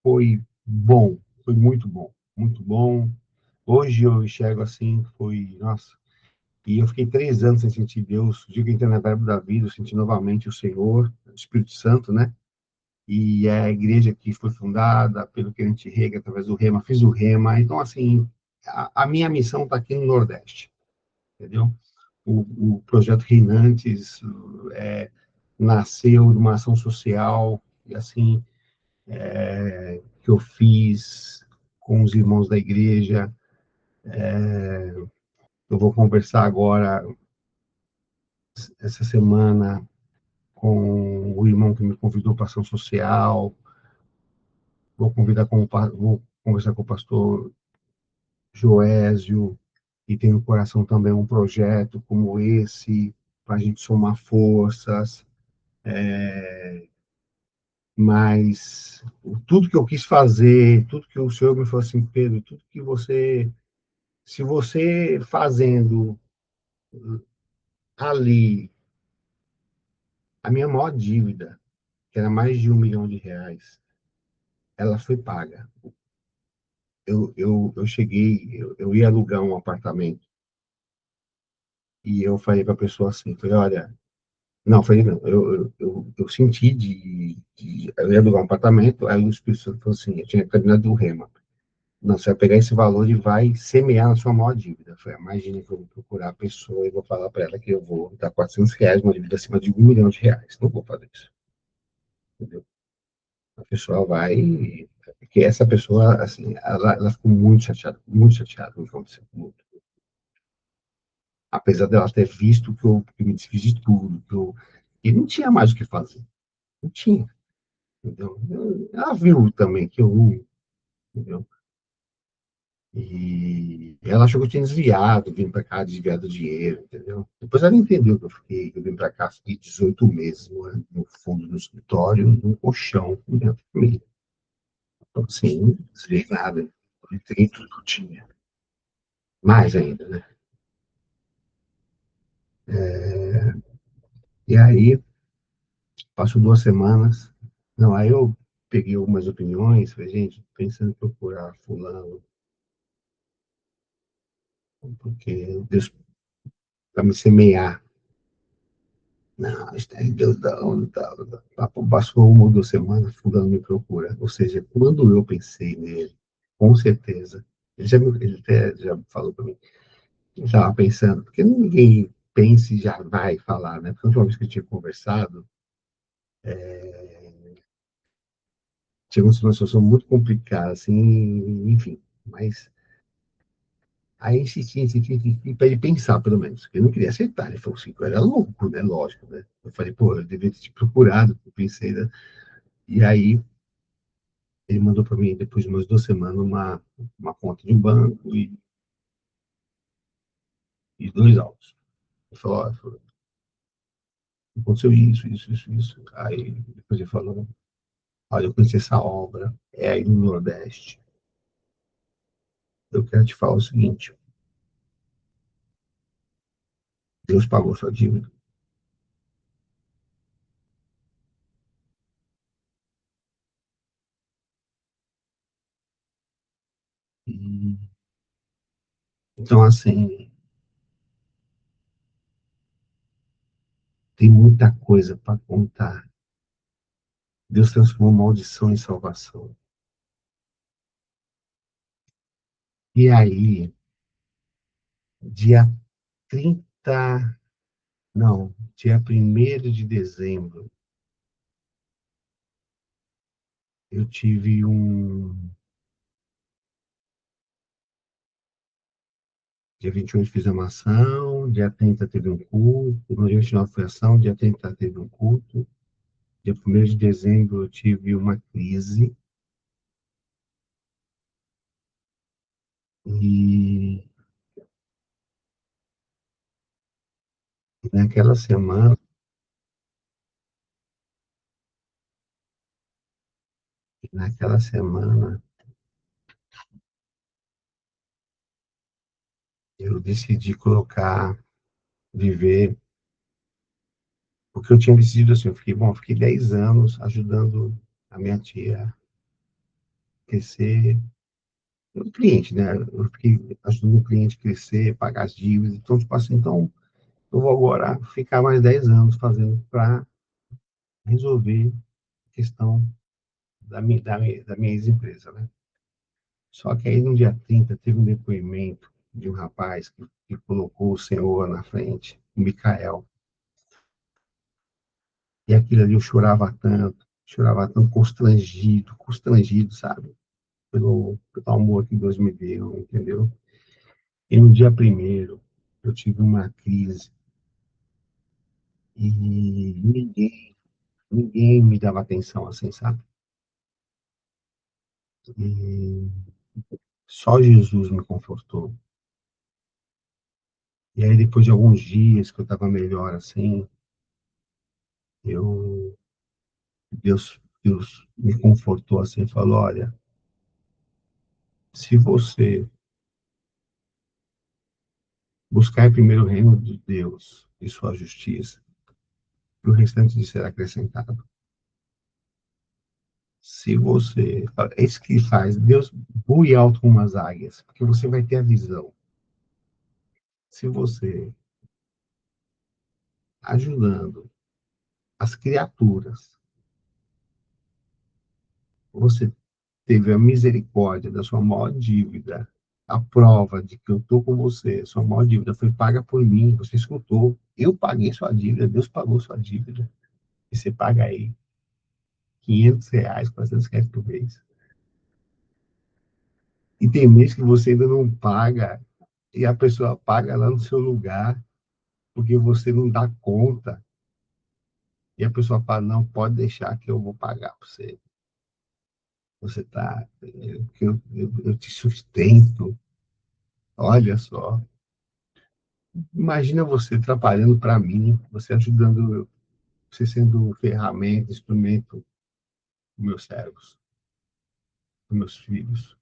foi bom, foi muito bom, muito bom. Hoje eu enxergo assim, foi, nossa, e eu fiquei 3 anos sem sentir Deus. O dia que eu entrei na Verbo da Vida, eu senti novamente o Senhor, o Espírito Santo, né? E é a igreja que foi fundada pelo Querente Rega, através do Rema, fiz o Rema. Então, assim, a minha missão está aqui no Nordeste, entendeu? O projeto Reinantes nasceu de uma ação social, e assim, que eu fiz com os irmãos da igreja. Eu vou conversar agora, essa semana, com o irmão que me convidou para ação social. Vou conversar com o pastor Joésio, e tem no coração também um projeto como esse, para a gente somar forças. Mas tudo que eu quis fazer, tudo que o Senhor me falou assim, Pedro, tudo que você, se você fazendo ali, a minha maior dívida, que era mais de R$ 1 milhão, ela foi paga. Eu cheguei, eu ia alugar um apartamento, e eu falei para a pessoa assim, falei, olha, não, falei, não, eu senti eu ia alugar um apartamento, aí o Espírito Santo falou assim, eu tinha terminado do Rema. Não, você vai pegar esse valor e vai semear na sua maior dívida. Eu falei, imagina que eu vou procurar a pessoa e vou falar para ela que eu vou dar R$ 400, uma dívida acima de R$ 1 milhão. Não vou fazer isso, entendeu? A pessoa vai, porque essa pessoa, assim, ela ficou muito chateada com o que aconteceu. Muito. Apesar dela ter visto que eu me desfiz de tudo, e não tinha mais o que fazer. Não tinha, entendeu? Ela viu também que eu não, entendeu? E ela achou que eu tinha desviado, vim para cá desviado dinheiro, entendeu? Depois ela entendeu que eu vim para cá, fiquei 18 meses no fundo do escritório, num colchão com minha família. Então, assim, não desviei nada, eu entreguei tudo que eu tinha. Mais ainda, né? E aí, passou 2 semanas. Não, aí eu peguei algumas opiniões, falei, gente, pensando em procurar fulano, porque Deus, para me semear. Não, está em Deus não, tá, tá. Passou 1 ou 2 semanas, fulano me procura. Ou seja, quando eu pensei nele, com certeza, ele até já falou para mim, ele estava pensando, porque ninguém pensa e já vai falar, né? Porque a última vez que eu tinha conversado, tinha uma situação muito complicada, assim, enfim, mas aí insisti para ele pensar, pelo menos, porque eu não queria aceitar. Ele falou assim, eu era louco, né? Lógico, né? Eu falei, pô, eu devia ter te procurado, eu pensei, né? E aí ele mandou para mim, depois de umas 2 semanas, uma conta de um banco e 2 autos. Ele falou, ó, aconteceu isso. Aí depois ele falou, olha, eu conheci essa obra, é aí no Nordeste. Eu quero te falar o seguinte, Deus pagou sua dívida. E, então, assim, tem muita coisa para contar. Deus transformou maldição em salvação. E aí, dia 30, não, dia 1º de dezembro, eu tive dia 28 fiz a ação, dia 30 teve um culto, no dia 29 foi ação, dia 30 teve um culto, dia 1º de dezembro eu tive uma crise, e naquela semana, naquela semana, eu decidi colocar, viver, porque eu tinha decidido assim, eu fiquei 10 anos ajudando a minha tia a crescer, o cliente, né? Eu fiquei ajudando o cliente a crescer, pagar as dívidas, então, tipo assim, então, eu vou agora ficar mais 10 anos fazendo para resolver a questão da minha ex-empresa, né? Só que aí, no dia 30 teve um depoimento de um rapaz que colocou o Senhor na frente, o Micael. E aquilo ali eu chorava tanto, constrangido, constrangido, sabe? Pelo amor que Deus me deu, entendeu? E no dia primeiro, eu tive uma crise e ninguém me dava atenção assim, sabe? E só Jesus me confortou. E aí, depois de alguns dias que eu estava melhor assim, eu, Deus me confortou assim, e falou: olha, se você buscar primeiro o reino de Deus e sua justiça, e o restante lhe será acrescentado. Se você. É isso que faz. Deus voe alto como as águias, porque você vai ter a visão. Se você, ajudando as criaturas, você teve a misericórdia da sua maior dívida, a prova de que eu estou com você, sua maior dívida foi paga por mim, você escutou. Eu paguei sua dívida, Deus pagou sua dívida. E você paga aí R$ 500, R$ 400 por mês. E tem mês que você ainda não paga, e a pessoa paga lá no seu lugar, porque você não dá conta. E a pessoa fala, não, pode deixar que eu vou pagar para você. Você tá, eu te sustento. Olha só. Imagina você trabalhando para mim, você ajudando, você sendo ferramenta, instrumento dos meus servos, dos meus filhos,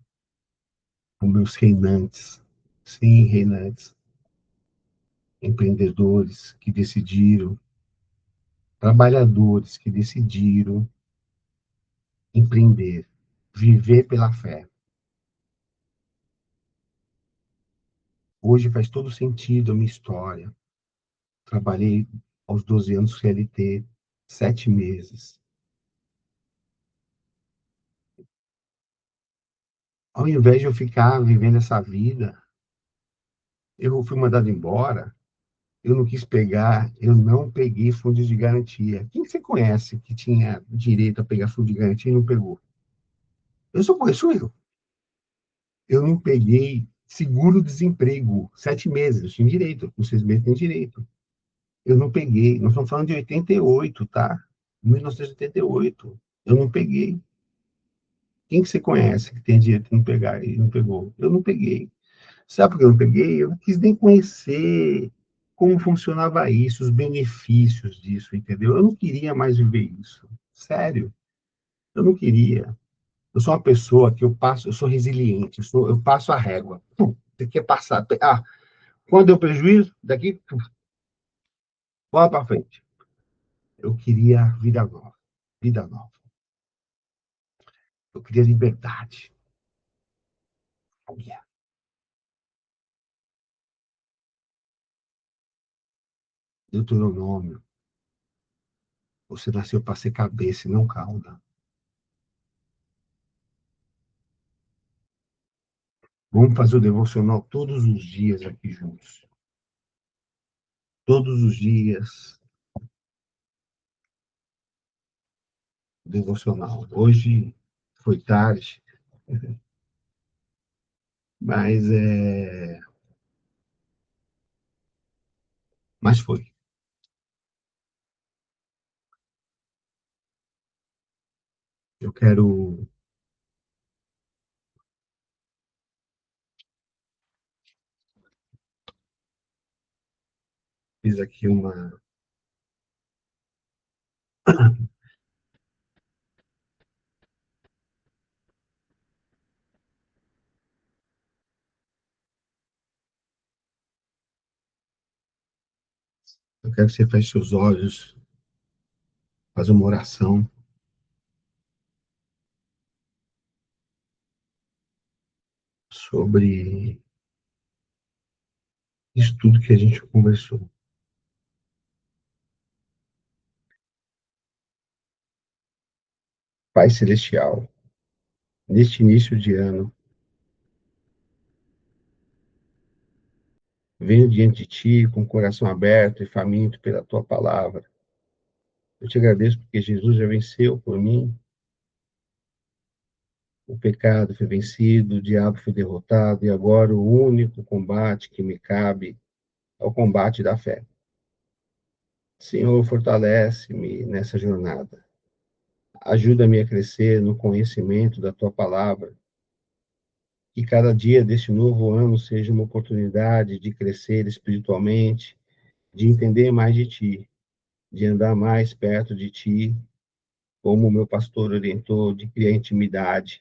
dos meus reinantes. Sim, reinantes, empreendedores que decidiram, trabalhadores que decidiram empreender, viver pela fé. Hoje faz todo sentido a minha história. Trabalhei aos 12 anos CLT, 7 meses. Ao invés de eu ficar vivendo essa vida, eu fui mandado embora, eu não quis pegar, eu não peguei fundo de garantia. Quem você conhece que tinha direito a pegar fundo de garantia e não pegou? Eu só conheço eu. Eu não peguei seguro-desemprego, 7 meses, eu tinha direito, com 6 meses tem direito. Eu não peguei, nós estamos falando de 88, tá? 1988. Eu não peguei. Quem que você conhece que tem direito de não pegar e não pegou? Eu não peguei. Sabe por que eu não peguei? Eu não quis nem conhecer como funcionava isso, os benefícios disso, entendeu? Eu não queria mais viver isso. Sério, eu não queria. Eu sou uma pessoa que eu sou resiliente, eu passo a régua. Você quer passar? Ah, quando deu prejuízo, daqui, bola para frente. Eu queria vida nova, vida nova. Eu queria liberdade. Yeah. Deuteronômio, você nasceu para ser cabeça e não cauda. Vamos fazer o devocional todos os dias aqui juntos. Todos os dias, devocional. Hoje foi tarde, mas foi. Eu quero, fiz aqui Eu quero que você feche seus olhos, faça uma oração sobre isso tudo que a gente conversou. Pai Celestial, neste início de ano, venho diante de Ti com o coração aberto e faminto pela Tua palavra. Eu te agradeço porque Jesus já venceu por mim, o pecado foi vencido, o diabo foi derrotado, e agora o único combate que me cabe é o combate da fé. Senhor, fortalece-me nessa jornada. Ajuda-me a crescer no conhecimento da Tua palavra. Que cada dia deste novo ano seja uma oportunidade de crescer espiritualmente, de entender mais de Ti, de andar mais perto de Ti, como o meu pastor orientou, de criar intimidade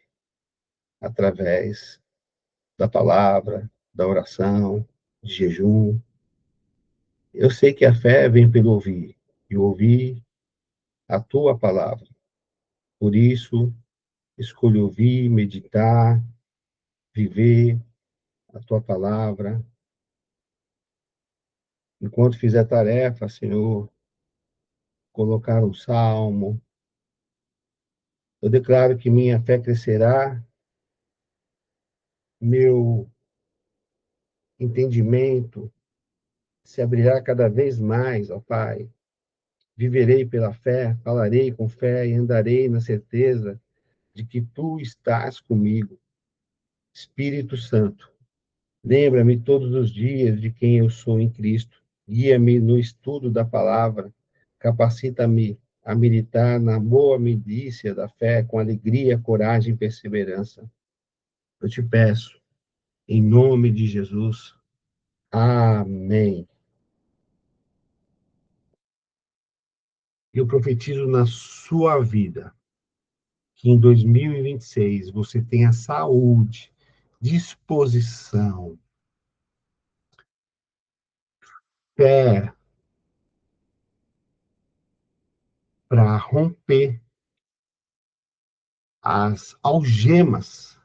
através da palavra, da oração, de jejum. Eu sei que a fé vem pelo ouvir, e ouvir a Tua palavra. Por isso, escolho ouvir, meditar, viver a Tua palavra. Enquanto fizer tarefa, Senhor, colocar um salmo, eu declaro que minha fé crescerá, meu entendimento se abrirá cada vez mais, ó Pai. Viverei pela fé, falarei com fé e andarei na certeza de que Tu estás comigo. Espírito Santo, lembra-me todos os dias de quem eu sou em Cristo. Guia-me no estudo da palavra. Capacita-me a militar na boa milícia da fé com alegria, coragem e perseverança. Eu te peço, em nome de Jesus. Amém. Eu profetizo na sua vida que em 2026 você tenha saúde, disposição, fé para romper as algemas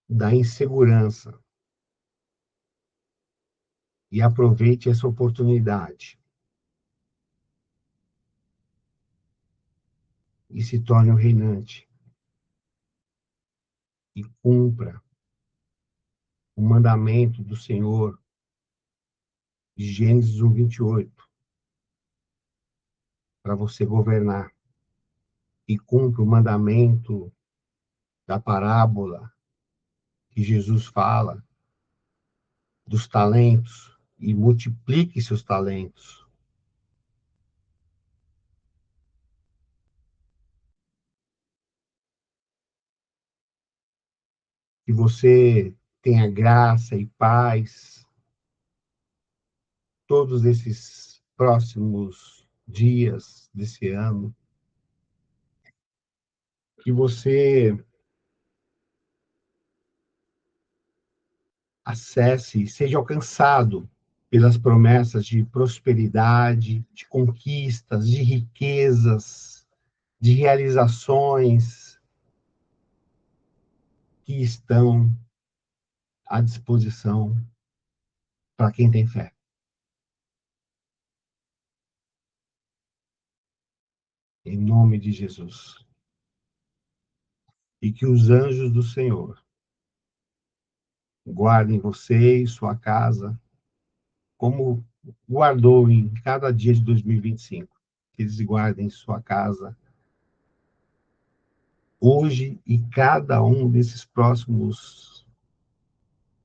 da insegurança e aproveite essa oportunidade e se torne um reinante e cumpra o mandamento do Senhor de Gênesis 1:28 para você governar e cumpra o mandamento da parábola que Jesus fala dos talentos e multiplique seus talentos. Que você tenha graça e paz todos esses próximos dias desse ano. Que você acesse, seja alcançado pelas promessas de prosperidade, de conquistas, de riquezas, de realizações que estão à disposição para quem tem fé. Em nome de Jesus. E que os anjos do Senhor guardem você e sua casa, como guardou em cada dia de 2025. Que eles guardem sua casa hoje e cada um desses próximos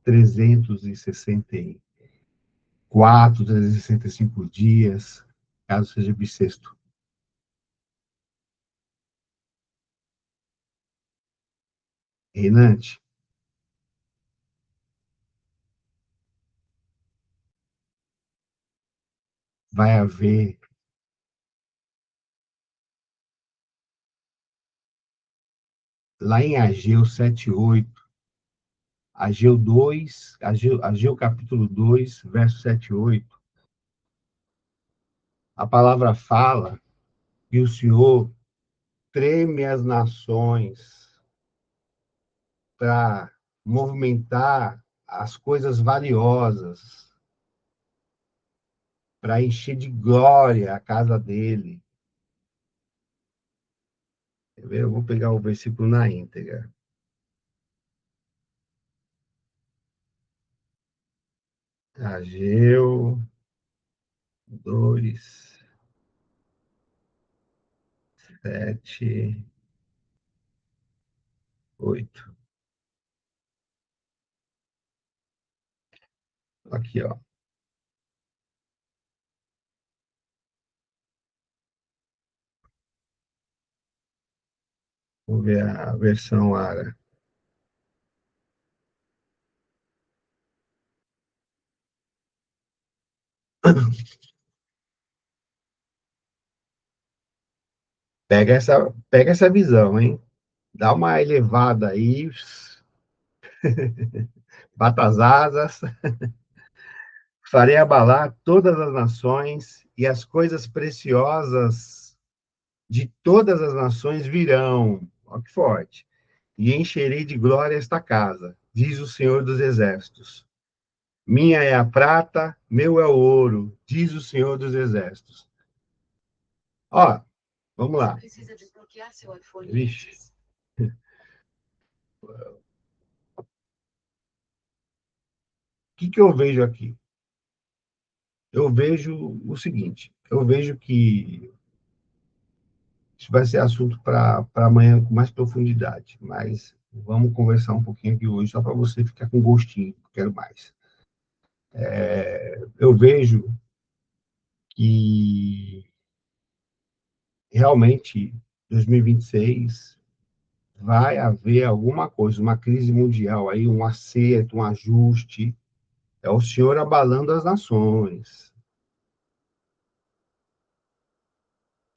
364, 365 dias, caso seja bissexto. Reinante, vai haver lá em Ageu 7:8, Ageu 2, Ageu capítulo 2, verso 7 e 8, A palavra fala que o Senhor treme as nações para movimentar as coisas valiosas, para encher de glória a casa dele. Eu vou pegar o versículo na íntegra. Ageu 2, 7, 8. Aqui, ó. Vou ver a versão ARA. Pega essa visão, hein? Dá uma elevada aí, bata as asas, farei abalar todas as nações e as coisas preciosas de todas as nações virão. Olha que forte. E encherei de glória esta casa, diz o Senhor dos Exércitos. Minha é a prata, meu é o ouro, diz o Senhor dos Exércitos. Ó, vamos lá. Precisa desbloquear seu iPhone. Vixe. O que eu vejo aqui? Eu vejo o seguinte: eu vejo que isso vai ser assunto para amanhã com mais profundidade, mas vamos conversar um pouquinho aqui hoje, só para você ficar com gostinho, quero mais. Eu vejo que realmente 2026 vai haver alguma coisa, uma crise mundial aí, um acerto, um ajuste. É o Senhor abalando as nações.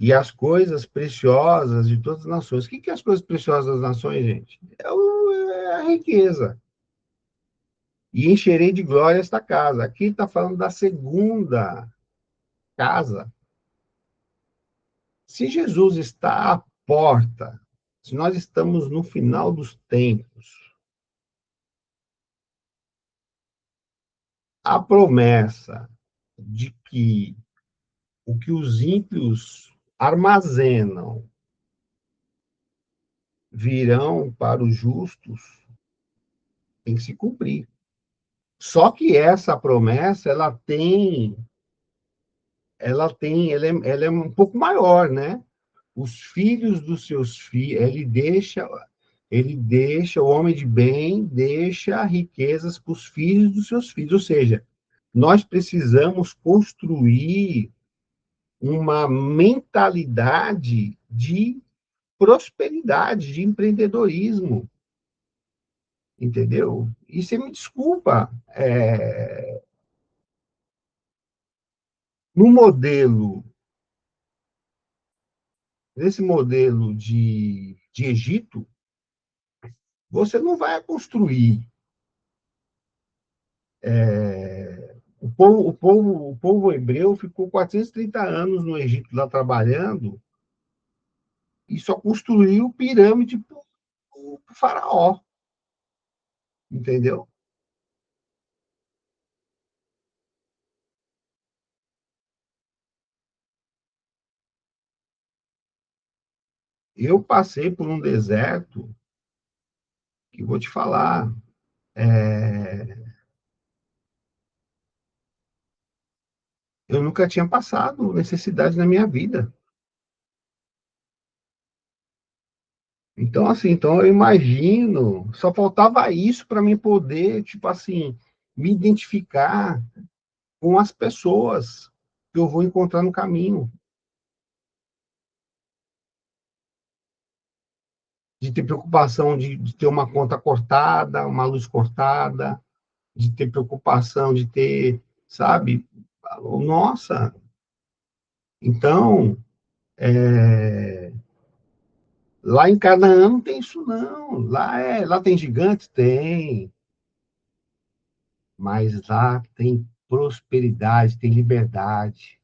E as coisas preciosas de todas as nações. O que é as coisas preciosas das nações, gente? É a riqueza. E encherei de glória esta casa. Aqui está falando da segunda casa. Se Jesus está à porta, se nós estamos no final dos tempos, a promessa de que o que os ímpios armazenam virão para os justos tem que se cumprir. Só que essa promessa, ela é um pouco maior, né? Os filhos dos seus filhos, ele deixa, o homem de bem deixa riquezas para os filhos dos seus filhos. Ou seja, nós precisamos construir uma mentalidade de prosperidade, de empreendedorismo, entendeu? E você me desculpa, no modelo, nesse modelo de Egito, você não vai construir. O povo hebreu ficou 430 anos no Egito lá trabalhando e só construiu pirâmide para o faraó, entendeu? Eu passei por um deserto que vou te falar, eu nunca tinha passado necessidade na minha vida. Então, assim, então eu imagino, só faltava isso para mim poder, tipo assim, me identificar com as pessoas que eu vou encontrar no caminho, de ter preocupação de ter uma conta cortada, uma luz cortada, de ter preocupação de ter, sabe? Nossa, então, lá em Canaã não tem isso não. Lá tem gigante, tem, mas lá tem prosperidade, tem liberdade.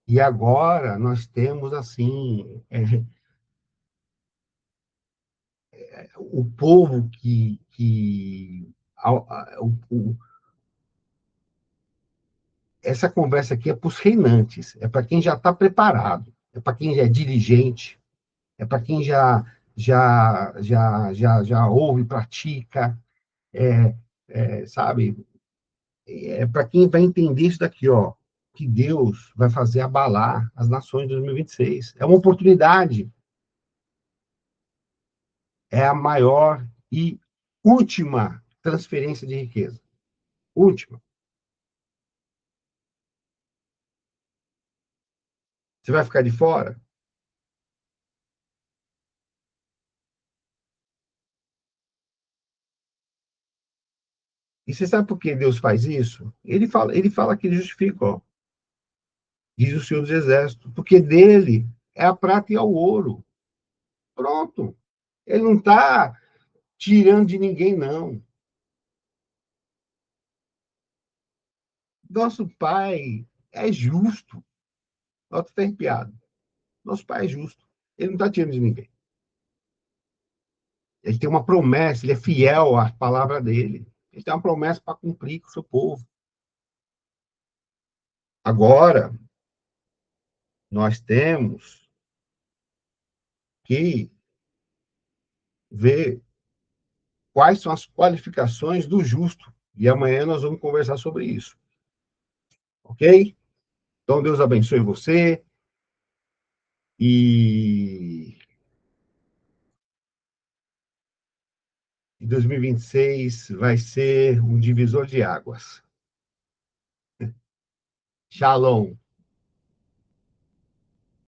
E agora nós temos, assim, o povo essa conversa aqui é para os reinantes, é para quem já está preparado, é para quem já é dirigente, é para quem já ouve e pratica, é, sabe? É para quem vai entender isso daqui, ó, que Deus vai fazer abalar as nações de 2026. É uma oportunidade, é a maior e última transferência de riqueza. Última. Você vai ficar de fora? E você sabe por que Deus faz isso? Ele fala que ele justifica, ó, diz o Senhor dos Exércitos, porque dele é a prata e é o ouro. Pronto. Ele não está tirando de ninguém, não. Nosso Pai é justo. Nós está arrepiado. Nosso Pai é justo. Ele não está tirando de ninguém. Ele tem uma promessa, ele é fiel à palavra dele. Ele tem uma promessa para cumprir com o seu povo. Agora, nós temos que ver quais são as qualificações do justo. E amanhã nós vamos conversar sobre isso. Ok? Então, Deus abençoe você. E 2026 vai ser um divisor de águas. Shalom.